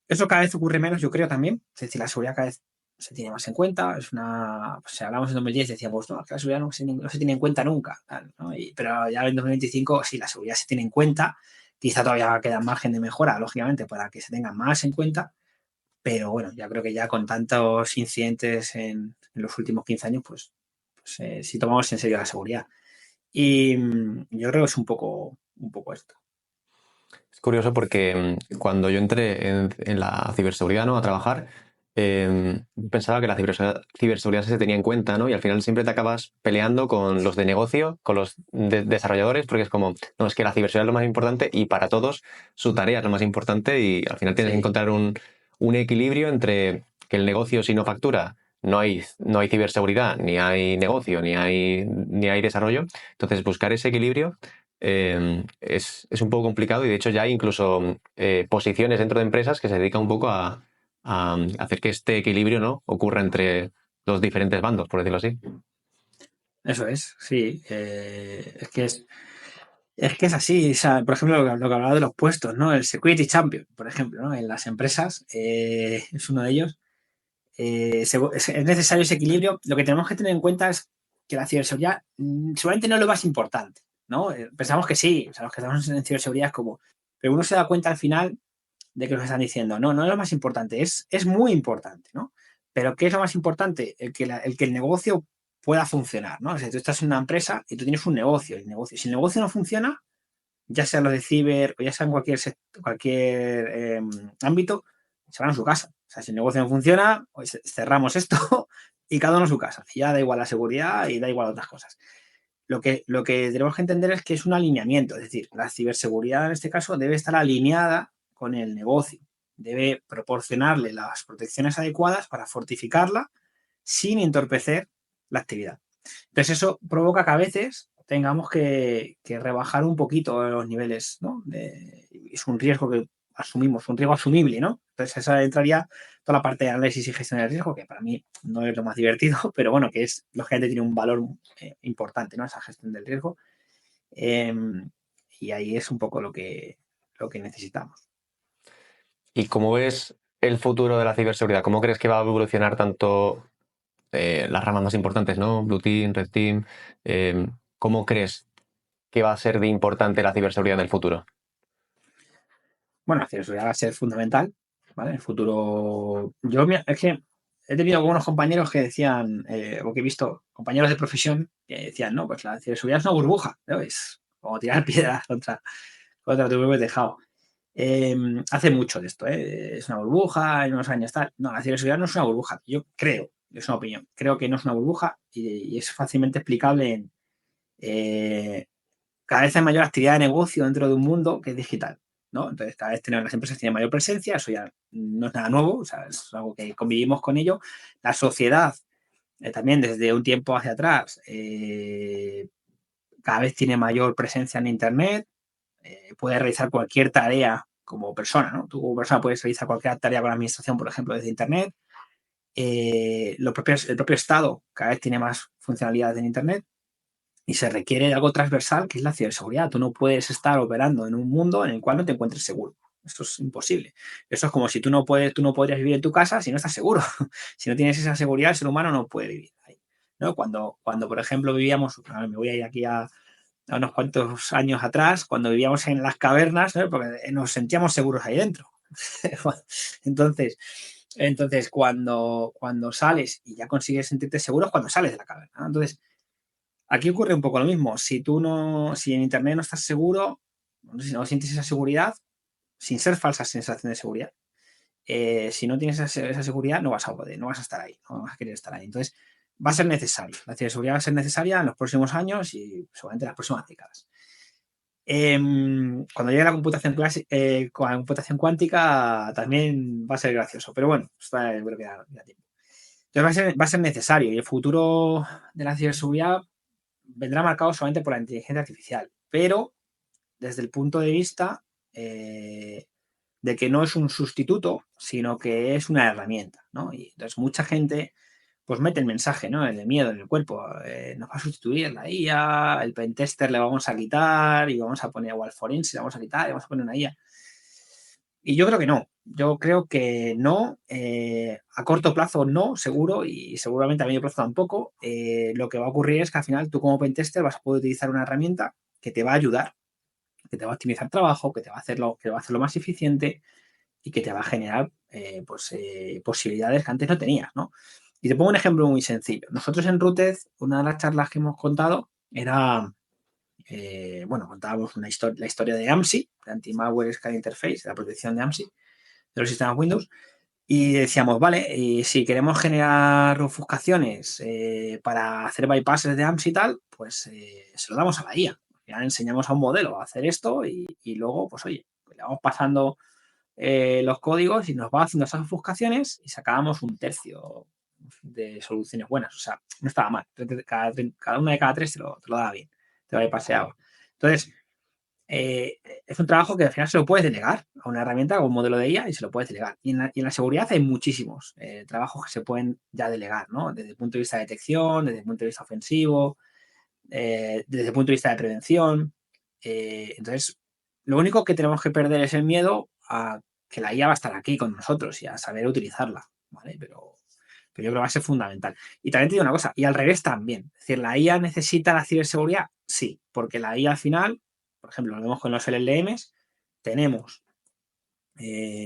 Eso cada vez ocurre menos, yo creo también, es decir, la seguridad cada vez se tiene más en cuenta, pues, si hablamos en 2010 decíamos, no, que la seguridad no se tiene en cuenta nunca, ¿no? Pero ya en 2025 sí, la seguridad se tiene en cuenta, quizá todavía queda margen de mejora, lógicamente, para que se tenga más en cuenta, pero bueno, ya creo que ya con tantos incidentes en los últimos 15 años, pues sí tomamos en serio la seguridad. Y yo creo que es un poco esto. Es curioso porque cuando yo entré en la ciberseguridad, ¿no? A trabajar, pensaba que la ciberseguridad se tenía en cuenta, ¿no? Y al final siempre te acabas peleando con los de negocio, con los desarrolladores, porque es como, no, es que la ciberseguridad es lo más importante y para todos su tarea es lo más importante y al final tienes que Sí, encontrar un equilibrio entre que el negocio si no factura, no hay ciberseguridad, ni hay negocio, ni hay desarrollo. Entonces, buscar ese equilibrio es un poco complicado y de hecho ya hay incluso posiciones dentro de empresas que se dedican un poco a hacer que este equilibrio, ¿no? ocurra entre los diferentes bandos, por decirlo así. eso es, sí. Es que es así. O sea, por ejemplo, lo que hablaba de los puestos, ¿no? El Security Champion, por ejemplo, ¿no? En las empresas es uno de ellos. Es necesario ese equilibrio. Lo que tenemos que tener en cuenta es que la ciberseguridad seguramente no es lo más importante, ¿no? Pensamos que sí, o sea, los que estamos en ciberseguridad es como... Pero uno se da cuenta al final de que nos están diciendo, no, no es lo más importante, es muy importante, ¿no? Pero ¿qué es lo más importante? El que el negocio pueda funcionar, ¿no? O sea, tú estás en una empresa y tú tienes un negocio, si el negocio no funciona, ya sea lo de ciber o ya sea en cualquier ámbito, se van a su casa. O sea, si el negocio no funciona, pues cerramos esto y cada uno a su casa. Y ya da igual la seguridad y da igual otras cosas. Lo que tenemos que entender es que es un alineamiento, es decir, la ciberseguridad en este caso debe estar alineada con el negocio, debe proporcionarle las protecciones adecuadas para fortificarla sin entorpecer la actividad. Entonces eso provoca que a veces tengamos que rebajar un poquito los niveles, ¿no? Es un riesgo que asumimos, un riesgo asumible, ¿no? Entonces, esa entraría toda la parte de análisis y gestión del riesgo, que para mí no es lo más divertido, pero bueno, que es, lógicamente, tiene un valor importante, ¿no? Esa gestión del riesgo. Y ahí es un poco lo que necesitamos. ¿Y cómo ves el futuro de la ciberseguridad? ¿Cómo crees que va a evolucionar tanto las ramas más importantes, ¿no? Blue Team, Red Team. ¿Cómo crees que va a ser de importante la ciberseguridad en el futuro? Bueno, la ciberseguridad va a ser fundamental, ¿vale? En el futuro, es que he tenido algunos compañeros que decían, o que he visto compañeros de profesión que decían, no, pues la ciberseguridad es una burbuja, ¿no? Es como tirar piedras contra tu propio tejado. Hace mucho de esto, ¿eh? Es una burbuja, en unos años tal. No, la ciberseguridad no es una burbuja. Yo creo, es una opinión, creo que no es una burbuja y es fácilmente explicable en cada vez hay mayor actividad de negocio dentro de un mundo que es digital, ¿no? Entonces, cada vez las empresas tienen mayor presencia, eso ya no es nada nuevo, o sea, es algo que convivimos con ello. La sociedad, también desde un tiempo hacia atrás, cada vez tiene mayor presencia en Internet, puedes realizar cualquier tarea como persona, ¿no? Tú como persona puedes realizar cualquier tarea con la administración, por ejemplo, desde Internet. El propio Estado cada vez tiene más funcionalidades en Internet y se requiere de algo transversal que es la ciberseguridad. Tú no puedes estar operando en un mundo en el cual no te encuentres seguro. Esto es imposible. Eso es como si tú no podrías vivir en tu casa si no estás seguro. Si no tienes esa seguridad, el ser humano no puede vivir ahí, ¿no? Cuando por ejemplo, vivíamos, me voy a ir aquí a unos cuantos años atrás, cuando vivíamos en las cavernas, ¿no? Porque nos sentíamos seguros ahí dentro. Entonces cuando sales y ya consigues sentirte seguro es cuando sales de la caverna, ¿no? Entonces, aquí ocurre un poco lo mismo. Si en Internet no estás seguro, si no sientes esa seguridad, sin ser falsa sensación de seguridad, si no tienes esa seguridad, no vas a poder, no vas a estar ahí, no vas a querer estar ahí. Entonces, va a ser necesario. La ciberseguridad va a ser necesaria en los próximos años y seguramente en las próximas décadas. Cuando llegue la computación, con la computación cuántica también va a ser gracioso, pero bueno, creo que da tiempo. Entonces va a ser necesario y el futuro de la ciberseguridad vendrá marcado solamente por la inteligencia artificial, pero desde el punto de vista de que no es un sustituto, sino que es una herramienta, ¿no? Y entonces mucha gente pues mete el mensaje, ¿no? El de miedo en el cuerpo, nos va a sustituir la IA, el pentester le vamos a quitar y vamos a poner, o al forense le vamos a quitar y vamos a poner una IA. Y yo creo que no, a corto plazo no, seguro, y seguramente a medio plazo tampoco. Lo que va a ocurrir es que al final tú como pentester vas a poder utilizar una herramienta que te va a ayudar, que te va a optimizar trabajo, que va a hacerlo más eficiente y que te va a generar posibilidades que antes no tenías, ¿no? Y te pongo un ejemplo muy sencillo. Nosotros en Rooted, una de las charlas que hemos contado era, contábamos la historia de AMSI, de Anti-Malware Scan Interface, la protección de AMSI, de los sistemas Windows, y decíamos, vale, y si queremos generar ofuscaciones para hacer bypasses de AMSI y tal, pues se lo damos a la IA. Ya enseñamos a un modelo a hacer esto y luego, pues oye, le vamos pasando los códigos y nos va haciendo esas ofuscaciones y sacábamos un tercio de soluciones buenas. O sea, no estaba mal. Cada una de cada tres te lo daba bien, te lo paseaba. Entonces, es un trabajo que al final se lo puedes delegar a una herramienta o un modelo de IA y se lo puedes delegar. Y en la seguridad hay muchísimos trabajos que se pueden ya delegar, ¿no? Desde el punto de vista de detección, desde el punto de vista ofensivo, desde el punto de vista de prevención. Entonces, lo único que tenemos que perder es el miedo a que la IA va a estar aquí con nosotros y a saber utilizarla, ¿vale? Pero yo creo que va a ser fundamental. Y también te digo una cosa, y al revés también. Es decir, ¿la IA necesita la ciberseguridad? Sí, porque la IA al final, por ejemplo, lo vemos con los LLMs, tenemos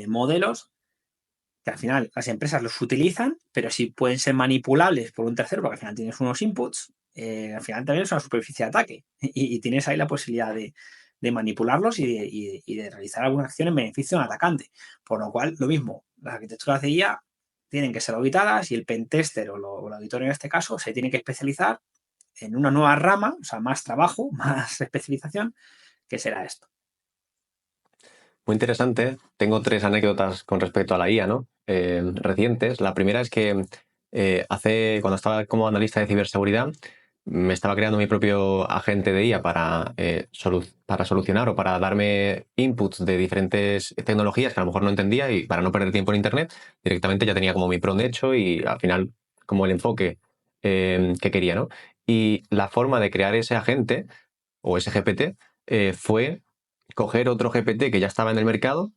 modelos que al final las empresas los utilizan, pero sí pueden ser manipulables por un tercero, porque al final tienes unos inputs, al final también es una superficie de ataque y tienes ahí la posibilidad de manipularlos y de realizar alguna acción en beneficio de un atacante. Por lo cual, lo mismo, las arquitecturas de IA tienen que ser auditadas y el pentester o el auditor en este caso se tiene que especializar en una nueva rama, o sea, más trabajo, más especialización, que será esto. Muy interesante. Tengo tres anécdotas con respecto a la IA, ¿no? Recientes. La primera es que cuando estaba como analista de ciberseguridad, me estaba creando mi propio agente de IA para solucionar o para darme inputs de diferentes tecnologías que a lo mejor no entendía, y para no perder tiempo en Internet, directamente ya tenía como mi prompt hecho y al final como el enfoque que quería, ¿no? Y la forma de crear ese agente o ese GPT fue coger otro GPT que ya estaba en el mercado,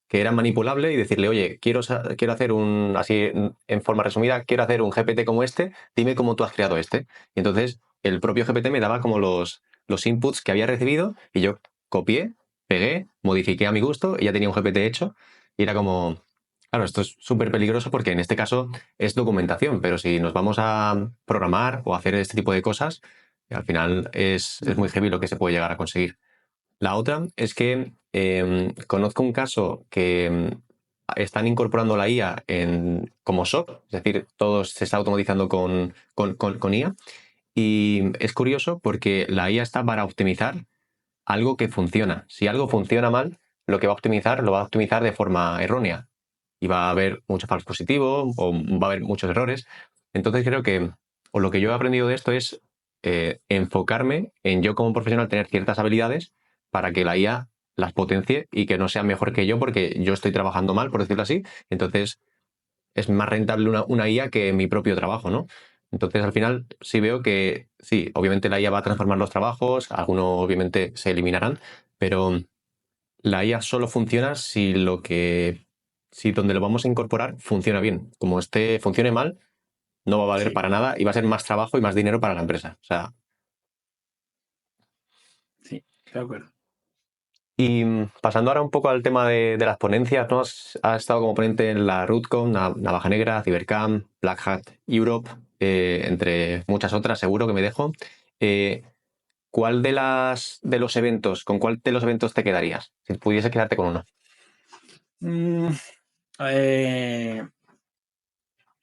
que era manipulable, y decirle, oye, quiero hacer así en forma resumida, quiero hacer un GPT como este, dime cómo tú has creado este. Y entonces el propio GPT me daba como los inputs que había recibido y yo copié, pegué, modifiqué a mi gusto y ya tenía un GPT hecho. Y era como, claro, esto es súper peligroso porque en este caso es documentación, pero si nos vamos a programar o hacer este tipo de cosas, al final es muy heavy lo que se puede llegar a conseguir. La otra es que conozco un caso que están incorporando la IA como SOC, es decir, todo se está automatizando con IA. Y es curioso porque la IA está para optimizar algo que funciona. Si algo funciona mal, lo que va a optimizar lo va a optimizar de forma errónea. Y va a haber muchos falsos positivos o va a haber muchos errores. Entonces creo que, o lo que yo he aprendido de esto es enfocarme en yo como profesional tener ciertas habilidades para que la IA las potencie y que no sea mejor que yo porque yo estoy trabajando mal, por decirlo así. Entonces es más rentable una IA que mi propio trabajo, ¿no? Entonces, al final, sí veo que, sí, obviamente la IA va a transformar los trabajos, algunos obviamente se eliminarán, pero la IA solo funciona si donde lo vamos a incorporar funciona bien. Como este funcione mal, no va a valer Sí, para nada y va a ser más trabajo y más dinero para la empresa. O sea, sí, estoy de acuerdo. y pasando ahora un poco al tema de las ponencias, ¿no? Has estado como ponente en la RUTCON, Navaja Negra, Cybercamp, Black Hat Europe, entre muchas otras, seguro que me dejo. Eh, ¿Cuál de los eventos, con cuál de los eventos te quedarías? Si pudiese quedarte con uno. Mm, eh,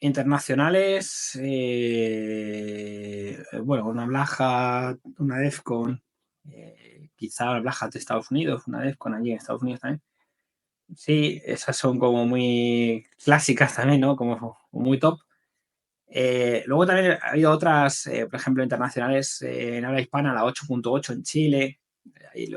internacionales, bueno, una Black Hat, una DEFCON, quizá una Black Hat de Estados Unidos, una DEFCON allí en Estados Unidos también. Sí, esas son como muy clásicas también, ¿no? Como muy top. Luego también ha habido otras, por ejemplo, internacionales en habla hispana, la 8.8 en Chile, ahí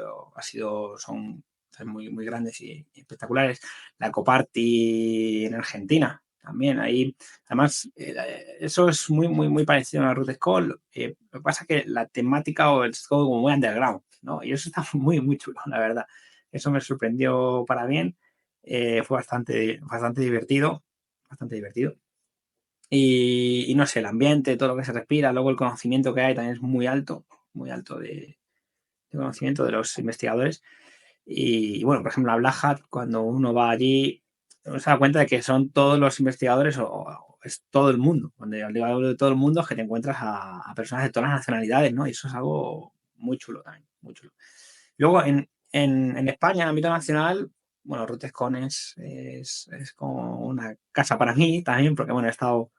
son muy, muy grandes y espectaculares. La Coparty en Argentina también, ahí, además, eso es muy, muy, muy parecido a la Root School. Lo que pasa es que la temática o el scope como muy underground, ¿no? Y eso está muy, muy chulo, la verdad. Eso me sorprendió para bien. Fue bastante, bastante divertido, bastante divertido. Y no sé, el ambiente, todo lo que se respira, luego el conocimiento que hay también es muy alto de conocimiento de los investigadores. Y bueno, por ejemplo, la Black Hat, cuando uno va allí, uno se da cuenta de que son todos los investigadores o es todo el mundo. Cuando hablo de todo el mundo es que te encuentras a personas de todas las nacionalidades, ¿no? Y eso es algo muy chulo también, muy chulo. Luego, en España, en el ámbito nacional, bueno, Rutescon es como una casa para mí también, porque bueno, he estado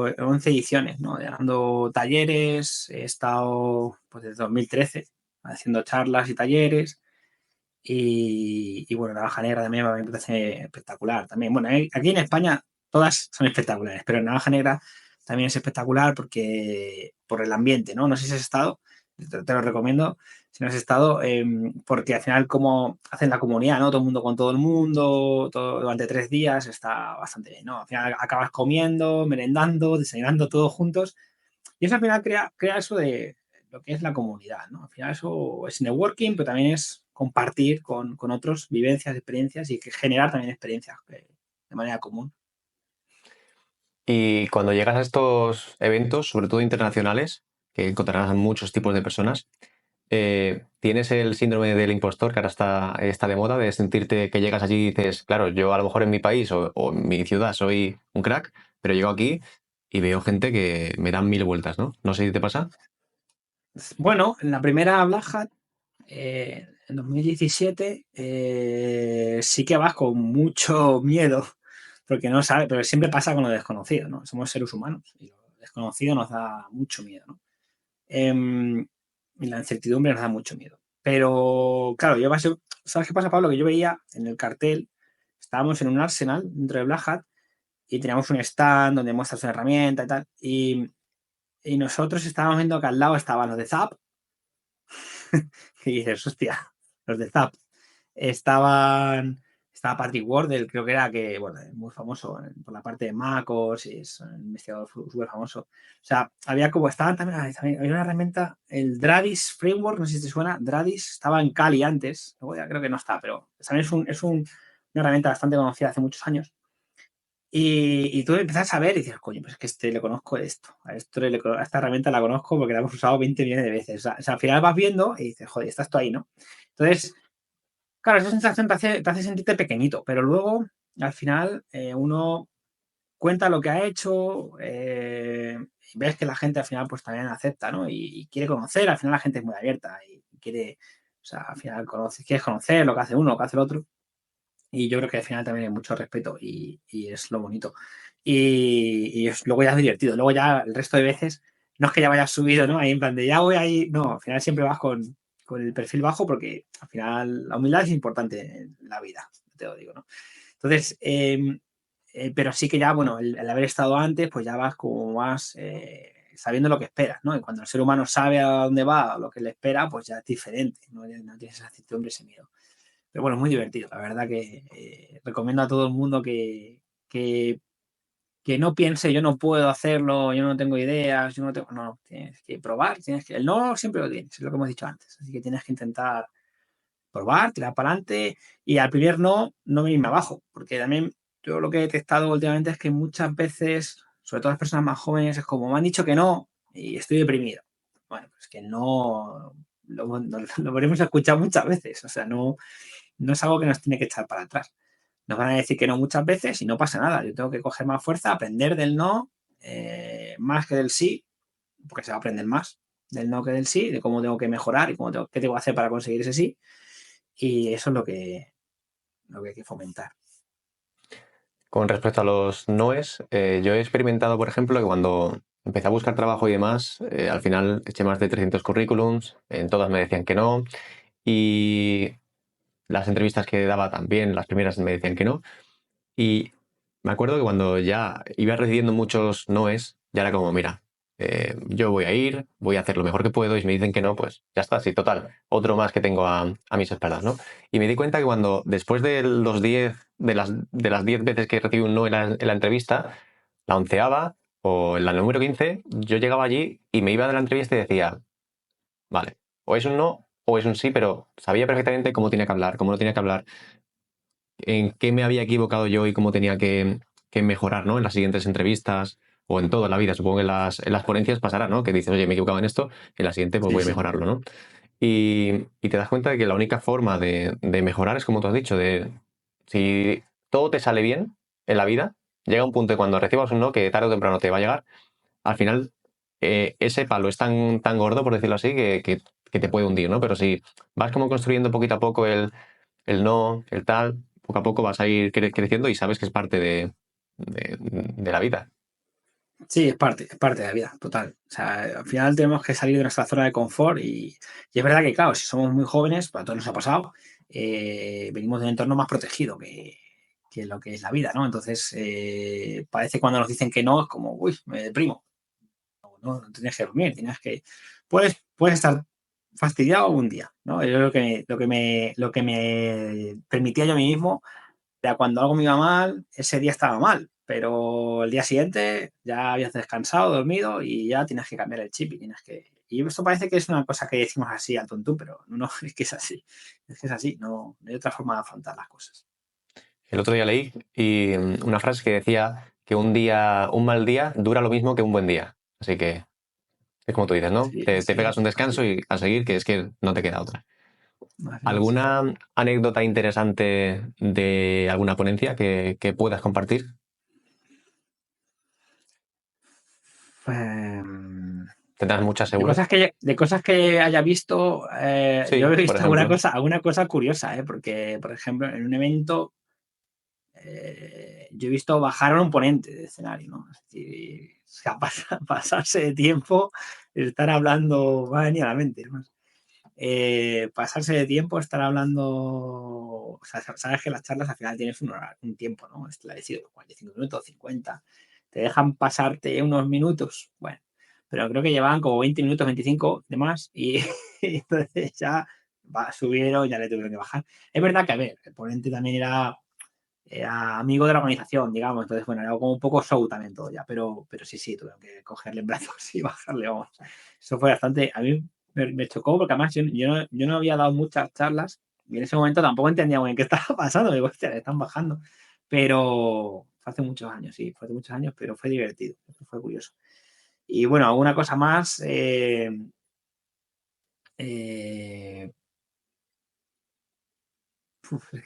en 11 ediciones, ¿no? Dando talleres, he estado pues, desde 2013 haciendo charlas y talleres. Y bueno, Navaja Negra también me parece espectacular. También, bueno, aquí en España todas son espectaculares, pero Navaja Negra también es espectacular por el ambiente, ¿no? No sé si has estado, te lo recomiendo si no has estado, porque al final como hacen la comunidad, ¿no? Todo el mundo con todo el mundo, todo, durante 3 días está bastante bien, ¿no? Al final acabas comiendo, merendando, desayunando todos juntos y eso al final crea eso de lo que es la comunidad, ¿no? Al final eso es networking, pero también es compartir con otros vivencias, experiencias y que generar también experiencias de manera común. Y cuando llegas a estos eventos, sobre todo internacionales, que encontrarás a muchos tipos de personas, ¿tienes el síndrome del impostor que ahora está de moda, de sentirte que llegas allí y dices, claro, yo a lo mejor en mi país o en mi ciudad soy un crack, pero llego aquí y veo gente que me dan mil vueltas, ¿no? No sé si te pasa. Bueno, en la primera Black Hat, en 2017, sí que vas con mucho miedo, porque no sabes, pero siempre pasa con lo desconocido, ¿no? Somos seres humanos y lo desconocido nos da mucho miedo, ¿no? Em, y la incertidumbre nos da mucho miedo. Pero, claro, ¿sabes qué pasa, Pablo? Que yo veía en el cartel, estábamos en un Arsenal dentro de Black Hat y teníamos un stand donde muestras una herramienta y tal. y nosotros estábamos viendo que al lado estaban los de Zap, y dices, hostia, los de Zap. Estaba Patrick Wardle, creo que era, que, bueno, es muy famoso por la parte de MacOS, y es un investigador súper famoso. O sea, había como, estaban también, había una herramienta, el Dradis Framework, no sé si te suena, Dradis, estaba en Kali antes, luego ya creo que no está, pero también una herramienta bastante conocida hace muchos años. Y tú empiezas a ver y dices, coño, pues es que le conozco esto, a esta herramienta la conozco porque la hemos usado 20 millones de veces. O sea, al final vas viendo y dices, joder, estás tú ahí, ¿no? Entonces, claro, esa sensación te hace sentirte pequeñito, pero luego, al final, uno cuenta lo que ha hecho, y ves que la gente al final pues también acepta, ¿no? Y quiere conocer, al final la gente es muy abierta y quiere, o sea, al final quieres conocer lo que hace uno, lo que hace el otro. Y yo creo que al final también hay mucho respeto y es lo bonito. Luego ya es divertido. Luego ya el resto de veces, no es que ya vayas subido, ¿no? Ahí en plan de ya voy ahí. No, al final siempre vas con el perfil bajo porque al final la humildad es importante en la vida, te lo digo, ¿no? Entonces, pero sí que ya, bueno, el haber estado antes, pues ya vas como más sabiendo lo que esperas, ¿no? Y cuando el ser humano sabe a dónde va, lo que le espera, pues ya es diferente, ¿no? Ya no tienes esa certidumbre, ese miedo. Pero bueno, es muy divertido. La verdad que recomiendo a todo el mundo que, que no piense, yo no puedo hacerlo, yo no tengo ideas, yo no tengo. No, tienes que probar, el no siempre lo tienes, es lo que hemos dicho antes. Así que tienes que intentar probar, tirar para adelante y al primer no, no venirme abajo. Porque también yo lo que he detectado últimamente es que muchas veces, sobre todo las personas más jóvenes, es como me han dicho que no y estoy deprimido. Bueno, pues que no. Lo veremos escuchar muchas veces. O sea, no es algo que nos tiene que echar para atrás. Nos van a decir que no muchas veces y no pasa nada. Yo tengo que coger más fuerza, aprender del no, más que del sí, porque se va a aprender más del no que del sí, de cómo tengo que mejorar y qué tengo que hacer para conseguir ese sí. Y eso es lo que hay que fomentar. Con respecto a los noes, yo he experimentado, por ejemplo, que cuando empecé a buscar trabajo y demás, al final eché más de 300 currículums, en todas me decían que no, y las entrevistas que daba también, las primeras me decían que no, y me acuerdo que cuando ya iba recibiendo muchos noes, ya era como, mira, yo voy a ir, voy a hacer lo mejor que puedo y si me dicen que no, pues ya está, sí, total, otro más que tengo a mis espaldas, ¿no? Y me di cuenta que cuando después de los 10, de las 10 veces que recibí un no en la entrevista, la onceava o en la número 15, yo llegaba allí y me iba de la entrevista y decía, vale, o es un no o es un sí, pero sabía perfectamente cómo tenía que hablar, cómo no tenía que hablar, en qué me había equivocado yo y cómo tenía que mejorar, ¿no? En las siguientes entrevistas o en toda la vida. Supongo que en las ponencias pasará, ¿no? Que dices, oye, me he equivocado en esto, en la siguiente pues Sí, voy a sí. mejorarlo, ¿no? Y te das cuenta de que la única forma de mejorar es como tú has dicho, si todo te sale bien en la vida, llega un punto de cuando recibas un no que tarde o temprano te va a llegar, al final ese palo es tan gordo, por decirlo así, que te puede hundir, ¿no? Pero si vas como construyendo poquito a poco el no, el tal, poco a poco vas a ir creciendo y sabes que es parte de la vida. Sí, es parte de la vida, total. O sea, al final tenemos que salir de nuestra zona de confort y es verdad que, claro, si somos muy jóvenes, pues a todos nos ha pasado, venimos de un entorno más protegido que lo que es la vida, ¿no? Entonces, parece cuando nos dicen que no, es como, uy, me deprimo. No tienes que dormir, puedes estar fastidiado un día, ¿no? Es lo que me permitía yo a mí mismo, ya cuando algo me iba mal, ese día estaba mal, pero el día siguiente ya habías descansado, dormido y ya tienes que cambiar el chip y esto parece que es una cosa que decimos así al tuntún, pero no, es que es así, no hay otra forma de afrontar las cosas. El otro día leí una frase que decía que un mal día dura lo mismo que un buen día. Así que es como tú dices, ¿no? Sí, Te sí, pegas un así, descanso y a seguir, que es que no te queda otra. así es. ¿Alguna anécdota interesante de alguna ponencia que puedas compartir? Em, ¿Tendrás muchas De seguro? cosas que haya visto, yo Sí, he por visto ejemplo. alguna cosa curiosa, porque, por ejemplo, en un evento yo he visto bajar a un ponente de escenario, ¿no? Es decir, o sea, pasarse de tiempo, estar hablando, va a venir a la mente, ¿no? Pasarse de tiempo, estar hablando, o sea, sabes que las charlas al final tienes un tiempo, ¿no? Establecido, 45 minutos, 50, te dejan pasarte unos minutos, bueno. pero creo que llevaban como 20 minutos, 25 de más, y, y entonces ya subieron, ya le tuvieron que bajar. Es verdad que, a ver, el ponente también era amigo de la organización, digamos, entonces, bueno, era como un poco show también todo ya, pero sí, tuvieron que cogerle en brazos y bajarle, vamos. Eso fue bastante, a mí me chocó porque además yo no había dado muchas charlas y en ese momento tampoco entendía muy bien qué estaba pasando, digo, hostia, le están bajando, pero fue hace muchos años, sí, fue hace muchos años, pero fue divertido, fue curioso. Y bueno, alguna cosa más, es que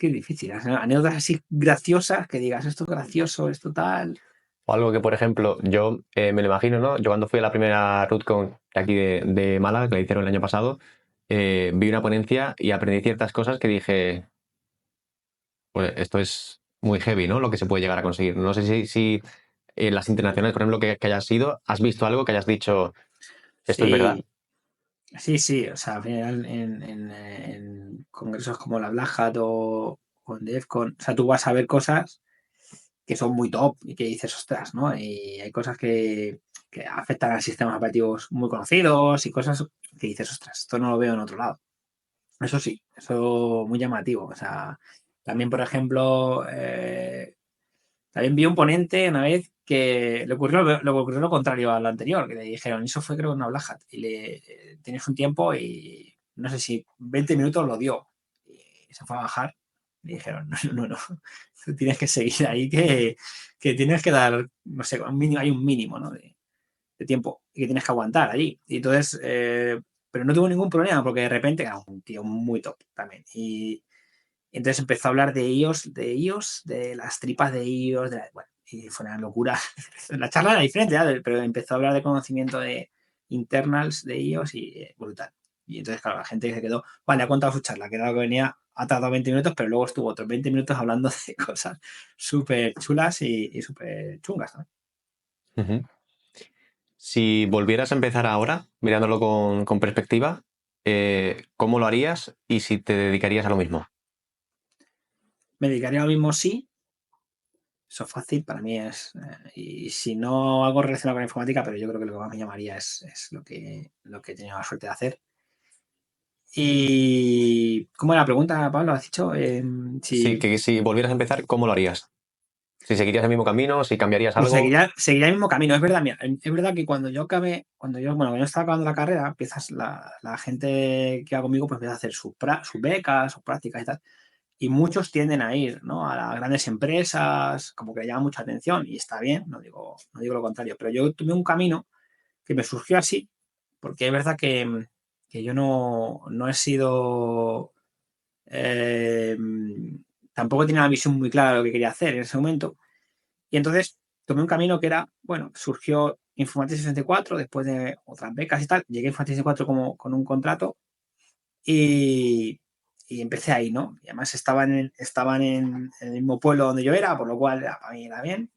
es difícil, anécdotas así graciosas, que digas, esto es gracioso, esto tal. O algo que, por ejemplo, yo me lo imagino, ¿no? Yo cuando fui a la primera RootCon de aquí de Málaga, que la hicieron el año pasado, vi una ponencia y aprendí ciertas cosas que dije, pues esto es muy heavy, ¿no? Lo que se puede llegar a conseguir. No sé si en las internacionales, por ejemplo, que hayas ido, has visto algo que hayas dicho, esto es verdad. Sí, sí, o sea, al final en congresos como la Black Hat o en DEFCON, o sea, tú vas a ver cosas que son muy top y que dices, ostras, ¿no? Y hay cosas que afectan a sistemas operativos muy conocidos y cosas que dices, ostras, esto no lo veo en otro lado. Eso sí, eso muy llamativo. O sea, también, por ejemplo, también vi un ponente una vez que le ocurrió lo contrario al anterior, que le dijeron, eso fue creo una Black Hat, y tienes un tiempo y no sé si 20 minutos lo dio. Y se fue a bajar. Le dijeron, no, tú tienes que seguir ahí, que tienes que dar, no sé, hay un mínimo, ¿no? de tiempo y que tienes que aguantar allí. Y entonces, pero no tuvo ningún problema porque de repente era un tío muy top también. Y entonces empezó a hablar de de las tripas de iOS, bueno, y fue una locura. La charla era diferente, ¿eh? Pero empezó a hablar de conocimiento de internals de iOS y brutal. Y entonces, claro, la gente se quedó, vale, ha contado su charla, que era lo que venía, ha tardado 20 minutos, pero luego estuvo otros 20 minutos hablando de cosas súper chulas y súper chungas, ¿no? Ujú. Si volvieras a empezar ahora, mirándolo con perspectiva, ¿cómo lo harías y si te dedicarías a lo mismo? Me dedicaría ahora mismo sí. Eso es fácil, para mí es. Y si no algo relacionado con la informática, pero yo creo que lo que más me llamaría es lo que he tenido la suerte de hacer. ¿Y cómo era la pregunta, Pablo? ¿Has dicho? Sí, que si volvieras a empezar, ¿cómo lo harías? Si seguirías el mismo camino, si cambiarías Pues algo. seguiría el mismo camino. Es verdad, mira, es verdad que cuando yo estaba acabando la carrera, empiezas la gente que va conmigo, pues empieza a hacer sus becas, sus prácticas y tal. Y muchos tienden a ir, ¿no? A las grandes empresas, como que le llama mucha atención y está bien, no digo lo contrario, pero yo tuve un camino que me surgió así, porque es verdad que yo no he sido, eh, tampoco tenía la visión muy clara de lo que quería hacer en ese momento, y entonces tomé un camino que era, bueno, surgió Informatics 64, después de otras becas y tal, llegué a Informatics 64 como con un contrato y, y empecé ahí, ¿no? Y además estaban en el mismo pueblo donde yo era, por lo cual para mí era bien.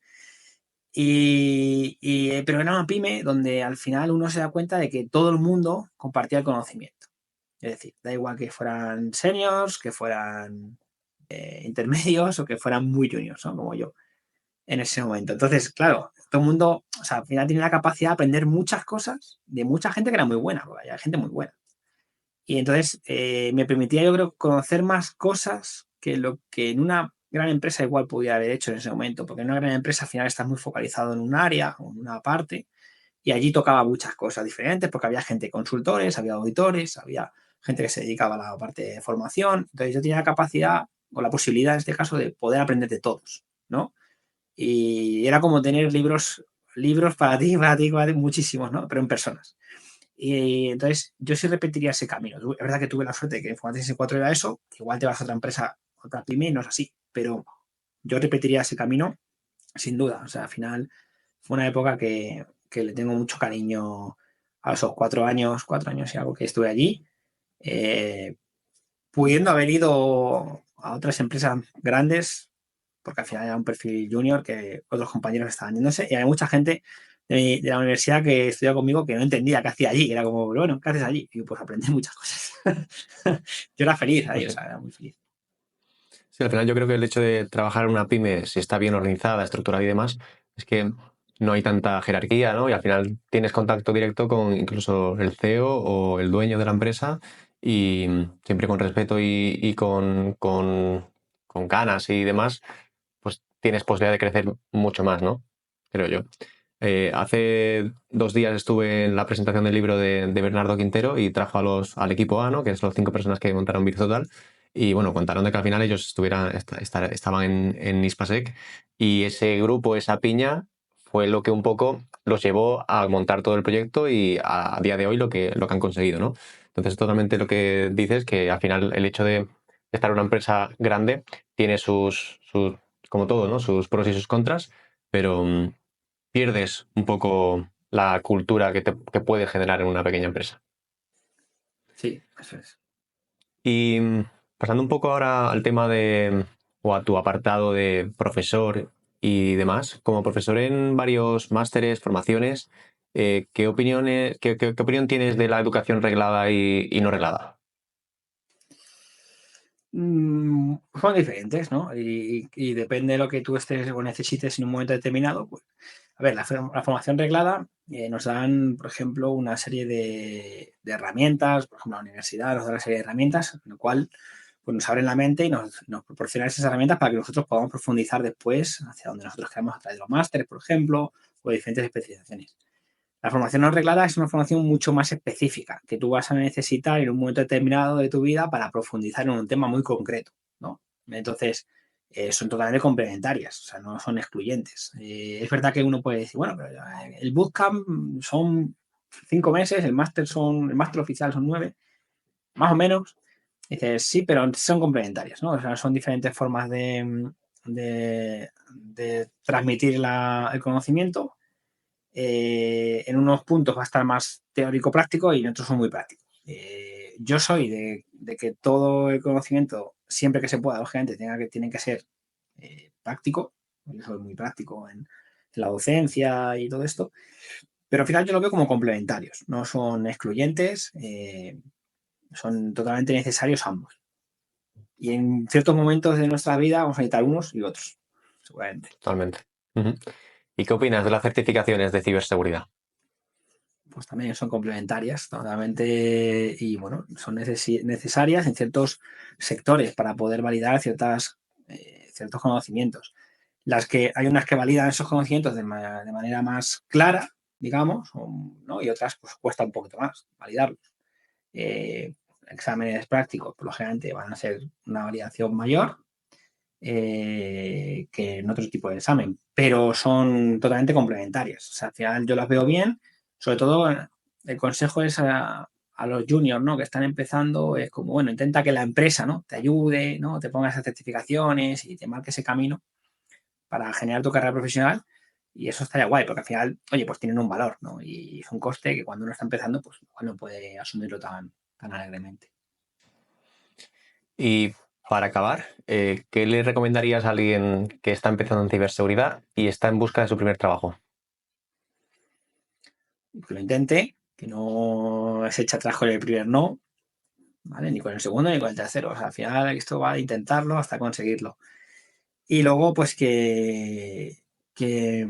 Pero era una pyme donde al final uno se da cuenta de que todo el mundo compartía el conocimiento. Es decir, da igual que fueran seniors, que fueran intermedios o que fueran muy juniors, ¿no? Como yo en ese momento. Entonces, claro, todo el mundo, o sea, al final tiene la capacidad de aprender muchas cosas de mucha gente que era muy buena, porque había gente muy buena. Y entonces me permitía, yo creo, conocer más cosas que lo que en una gran empresa igual podía haber hecho en ese momento, porque en una gran empresa al final estás muy focalizado en un área o en una parte, y allí tocaba muchas cosas diferentes, porque había gente consultores, había auditores, había gente que se dedicaba a la parte de formación. Entonces yo tenía la capacidad o la posibilidad en este caso de poder aprender de todos, ¿no? Y era como tener libros para ti, muchísimos, ¿no? Pero en personas. Y entonces yo sí repetiría ese camino. Es verdad que tuve la suerte de que Informatics 4 era eso, que igual te vas a otra empresa, otra pyme, y no es así, pero yo repetiría ese camino sin duda. O sea, al final fue una época que le tengo mucho cariño a esos 4 años y algo que estuve allí, eh, pudiendo haber ido a otras empresas grandes, porque al final era un perfil junior que otros compañeros estaban yéndose, y hay mucha gente de la universidad que estudia conmigo que no entendía qué hacía allí. Era como, bueno, ¿qué haces allí? Y pues aprendí muchas cosas. Yo era feliz ahí, Pues o sí. sea, era muy feliz. Sí, al final yo creo que el hecho de trabajar en una pyme, si está bien organizada, estructurada y demás, es que no hay tanta jerarquía, ¿no? Y al final tienes contacto directo con incluso el CEO o el dueño de la empresa y siempre con respeto y con ganas y demás, pues tienes posibilidad de crecer mucho más, ¿no? Creo yo. Hace 2 días estuve en la presentación del libro de Bernardo Quintero y trajo al equipo A, ¿no? Que es los 5 personas que montaron Virtual. Y bueno, contaron de que al final ellos estaban en Ispasec y ese grupo, esa piña, fue lo que un poco los llevó a montar todo el proyecto y a día de hoy lo que han conseguido, ¿no? Entonces, totalmente lo que dices, que al final el hecho de estar en una empresa grande tiene como todo, ¿no? Sus pros y sus contras, pero pierdes un poco la cultura que puede generar en una pequeña empresa. Sí, eso es. Y pasando un poco ahora al tema o a tu apartado de profesor y demás, como profesor en varios másteres, formaciones, ¿qué opinión tienes de la educación reglada y no reglada? Son diferentes, ¿no? Y depende de lo que tú estés o necesites en un momento determinado. Pues, a ver, la formación reglada nos dan, por ejemplo, una serie de herramientas, por ejemplo, la universidad nos da una serie de herramientas, en lo cual pues, nos abren la mente y nos proporcionan esas herramientas para que nosotros podamos profundizar después hacia donde nosotros queramos a través de los másteres, por ejemplo, o de diferentes especializaciones. La formación no reglada es una formación mucho más específica que tú vas a necesitar en un momento determinado de tu vida para profundizar en un tema muy concreto, ¿no? Entonces, son totalmente complementarias, o sea, no son excluyentes. Es verdad que uno puede decir, bueno, pero el bootcamp son 5 meses, el máster oficial son 9, más o menos. Dices, sí, pero son complementarias, ¿no? O sea, son diferentes formas de transmitir el conocimiento. En unos puntos va a estar más teórico-práctico y en otros son muy prácticos. Yo soy de que todo el conocimiento, siempre que se pueda, lógicamente, tiene que ser práctico. Yo soy muy práctico en la docencia y todo esto, pero al final yo lo veo como complementarios, no son excluyentes, son totalmente necesarios ambos. Y en ciertos momentos de nuestra vida vamos a necesitar unos y otros, seguramente. Totalmente. Ujú. ¿Y qué opinas de las certificaciones de ciberseguridad? Pues también son complementarias totalmente y bueno, son necesarias en ciertos sectores para poder validar ciertos conocimientos. Hay unas que validan esos conocimientos de manera más clara, digamos, ¿no? Y otras pues cuesta un poquito más validarlos. Eh, Exámenes prácticos, por lo general, van a ser una validación mayor que en otro tipo de examen, pero son totalmente complementarias. O sea, al final yo las veo bien, sobre todo el consejo es a los juniors, ¿no? Que están empezando, es como, bueno, intenta que la empresa, ¿no? Te ayude, ¿no? Te ponga esas certificaciones y te marque ese camino para generar tu carrera profesional y eso estaría guay, porque al final, oye, pues tienen un valor, ¿no? Y es un coste que cuando uno está empezando, pues igual no puede asumirlo tan alegremente. Y para acabar, ¿qué le recomendarías a alguien que está empezando en ciberseguridad y está en busca de su primer trabajo? Que lo intente, que no se eche atrás con el primer no, ¿vale? Ni con el segundo ni con el tercero. O sea, al final esto va a intentarlo hasta conseguirlo. Y luego, pues que, que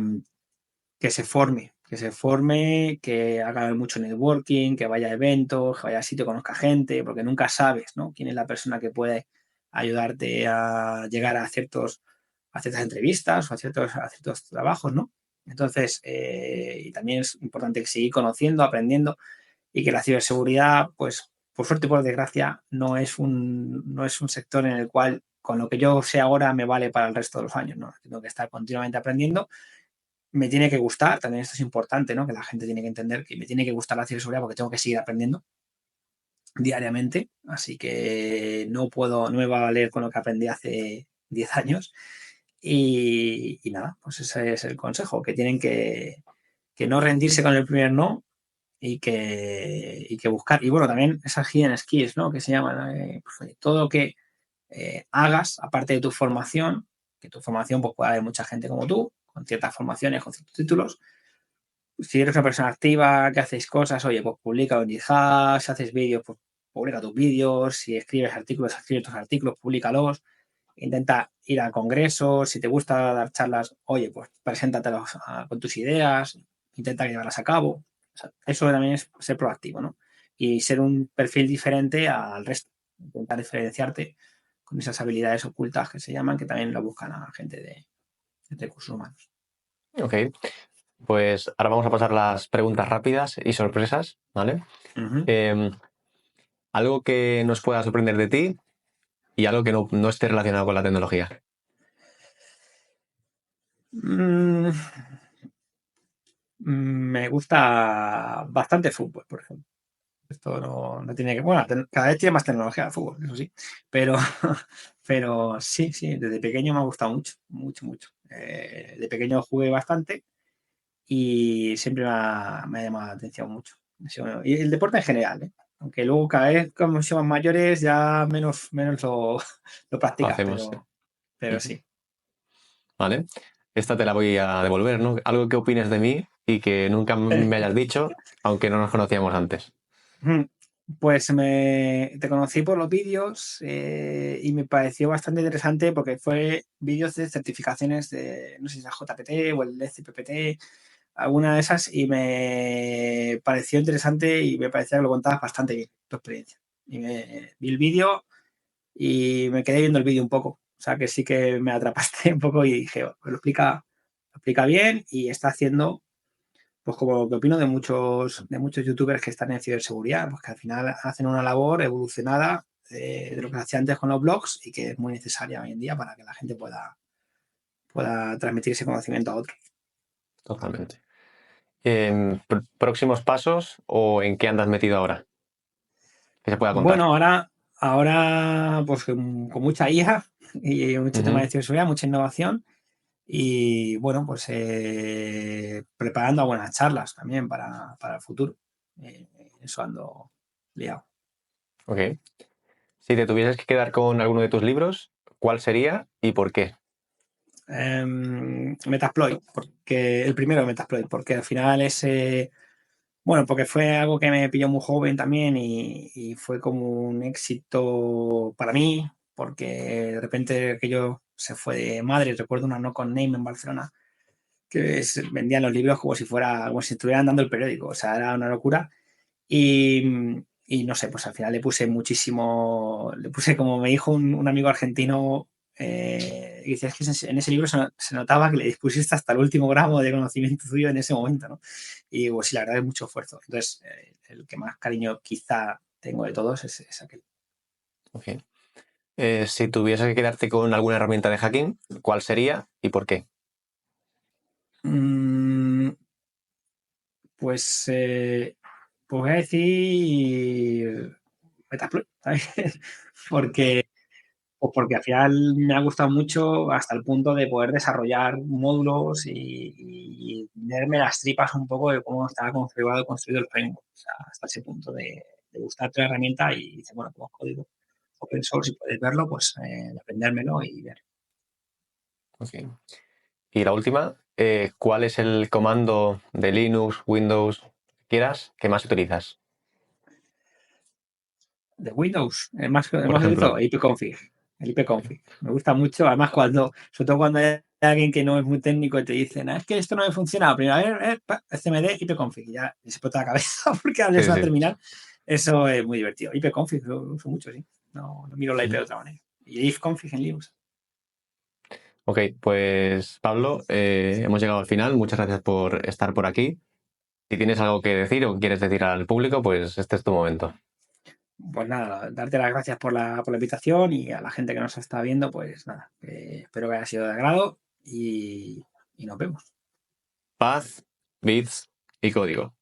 haga mucho networking, que vaya a eventos, que vaya a sitio, conozca gente, porque nunca sabes, ¿no? Quién es la persona que puede ayudarte a llegar a ciertas entrevistas o a ciertos trabajos, ¿no? Entonces, y también es importante seguir conociendo, aprendiendo y que la ciberseguridad, pues por suerte y por desgracia, no es un sector en el cual con lo que yo sé ahora me vale para el resto de los años, ¿no? Tengo que estar continuamente aprendiendo. Me tiene que gustar, también esto es importante, ¿no? Que la gente tiene que entender que me tiene que gustar la ciberseguridad porque tengo que seguir aprendiendo diariamente, así que no me va a valer con lo que aprendí hace 10 años y nada, pues ese es el consejo, que tienen que no rendirse con el primer no y que buscar. Y bueno, también esas hidden skills, ¿no? Que se llaman, pues, todo lo que hagas, aparte de tu formación, que tu formación pues puede haber mucha gente como tú, con ciertas formaciones, con ciertos títulos. Si eres una persona activa, que haces cosas, oye, pues publica en GitHub, si haces vídeos, pues publica tus vídeos, si escribes artículos, escribe tus artículos, públicalos. Intenta ir a congresos, si te gusta dar charlas, oye, pues preséntatelos con tus ideas, intenta llevarlas a cabo. O sea, eso también es ser proactivo, ¿no? Y ser un perfil diferente al resto. Intentar diferenciarte con esas habilidades ocultas que se llaman, que también lo buscan a gente de recursos humanos. Ok, pues ahora vamos a pasar las preguntas rápidas y sorpresas, ¿vale? Ujú. Algo que nos pueda sorprender de ti y algo que no esté relacionado con la tecnología. Mm, Me gusta bastante fútbol, por ejemplo. Esto no tiene que. Bueno, cada vez tiene más tecnología el fútbol, eso sí. Pero, pero sí, sí, desde pequeño me ha gustado mucho, mucho, mucho. De pequeño jugué bastante y siempre me ha llamado la atención mucho. Y el deporte en general, ¿eh? Aunque luego cada vez como somos mayores ya menos lo Lo practicas, hacemos, sí. pero Ujú. sí. ¿Vale? Esta te la voy a devolver, ¿no? Algo que opines de mí y que nunca me hayas dicho, aunque no nos conocíamos antes. Ujú. Pues te conocí por los vídeos y me pareció bastante interesante porque fue vídeos de certificaciones de, no sé si es la JPT o el SPPT, alguna de esas, y me pareció interesante y me parecía que lo contabas bastante bien, tu experiencia. Vi el vídeo y me quedé viendo el vídeo un poco. O sea que sí que me atrapaste un poco y dije, "Oh, lo explica bien y está haciendo pues como lo que opino de muchos youtubers que están en ciberseguridad, pues que al final hacen una labor evolucionada de lo que se hacía antes con los blogs y que es muy necesaria hoy en día para que la gente pueda transmitir ese conocimiento a otros. Totalmente. ¿Próximos pasos o en qué andas metido ahora? Que se pueda Bueno, contar. ahora pues con mucha IA y mucho tema Ujú. de ciberseguridad, mucha innovación y bueno, pues preparando buenas charlas también para el futuro. Eso ando liado. Ok. Si te tuvieses que quedar con alguno de tus libros, ¿cuál sería y por qué? Metasploit, porque el primero de Metasploit, porque al final bueno, porque fue algo que me pilló muy joven también y fue como un éxito para mí, porque de repente aquello se fue de madre. Recuerdo una no con name en Barcelona que vendían los libros como si fuera, como si estuvieran dando el periódico, o sea, era una locura. Y no sé, pues al final le puse como me dijo un amigo argentino, y decía, es que en ese libro se notaba que le dispusiste hasta el último gramo de conocimiento tuyo en ese momento, ¿no? Y digo, sí, la verdad es mucho esfuerzo. Entonces, el que más cariño quizá tengo de todos es aquel. Ok. Si tuvieses que quedarte con alguna herramienta de hacking, ¿cuál sería y por qué? Mm, pues, pues voy a decir Metasploit, ¿sabes? Porque Pues porque al final me ha gustado mucho hasta el punto de poder desarrollar módulos y verme las tripas un poco de cómo estaba construido el framework. O sea, hasta ese punto de gustarte la herramienta y dices, bueno, como código open source y puedes verlo, pues de aprendérmelo y ver. Ok. Y la última, ¿cuál es el comando de Linux, Windows, que quieras, que más utilizas? De Windows, el Por más ejemplo. utilizado, ipconfig. El ipconfig. Me gusta mucho, además sobre todo cuando hay alguien que no es muy técnico y te dicen, es que esto no me funciona, primero, a ver, cmd ipconfig, y ya se explota la cabeza porque hables Sí, una sí. terminal. Eso es muy divertido. Ipconfig lo uso mucho, sí. No miro la IP de Ujú. otra manera. Y ifconfig en Linux. Ok, pues Pablo, hemos llegado al final. Muchas gracias por estar por aquí. Si tienes algo que decir o quieres decir al público, pues este es tu momento. Pues nada, darte las gracias por la invitación y a la gente que nos está viendo, pues nada, espero que haya sido de agrado y nos vemos. Paz, bits y código.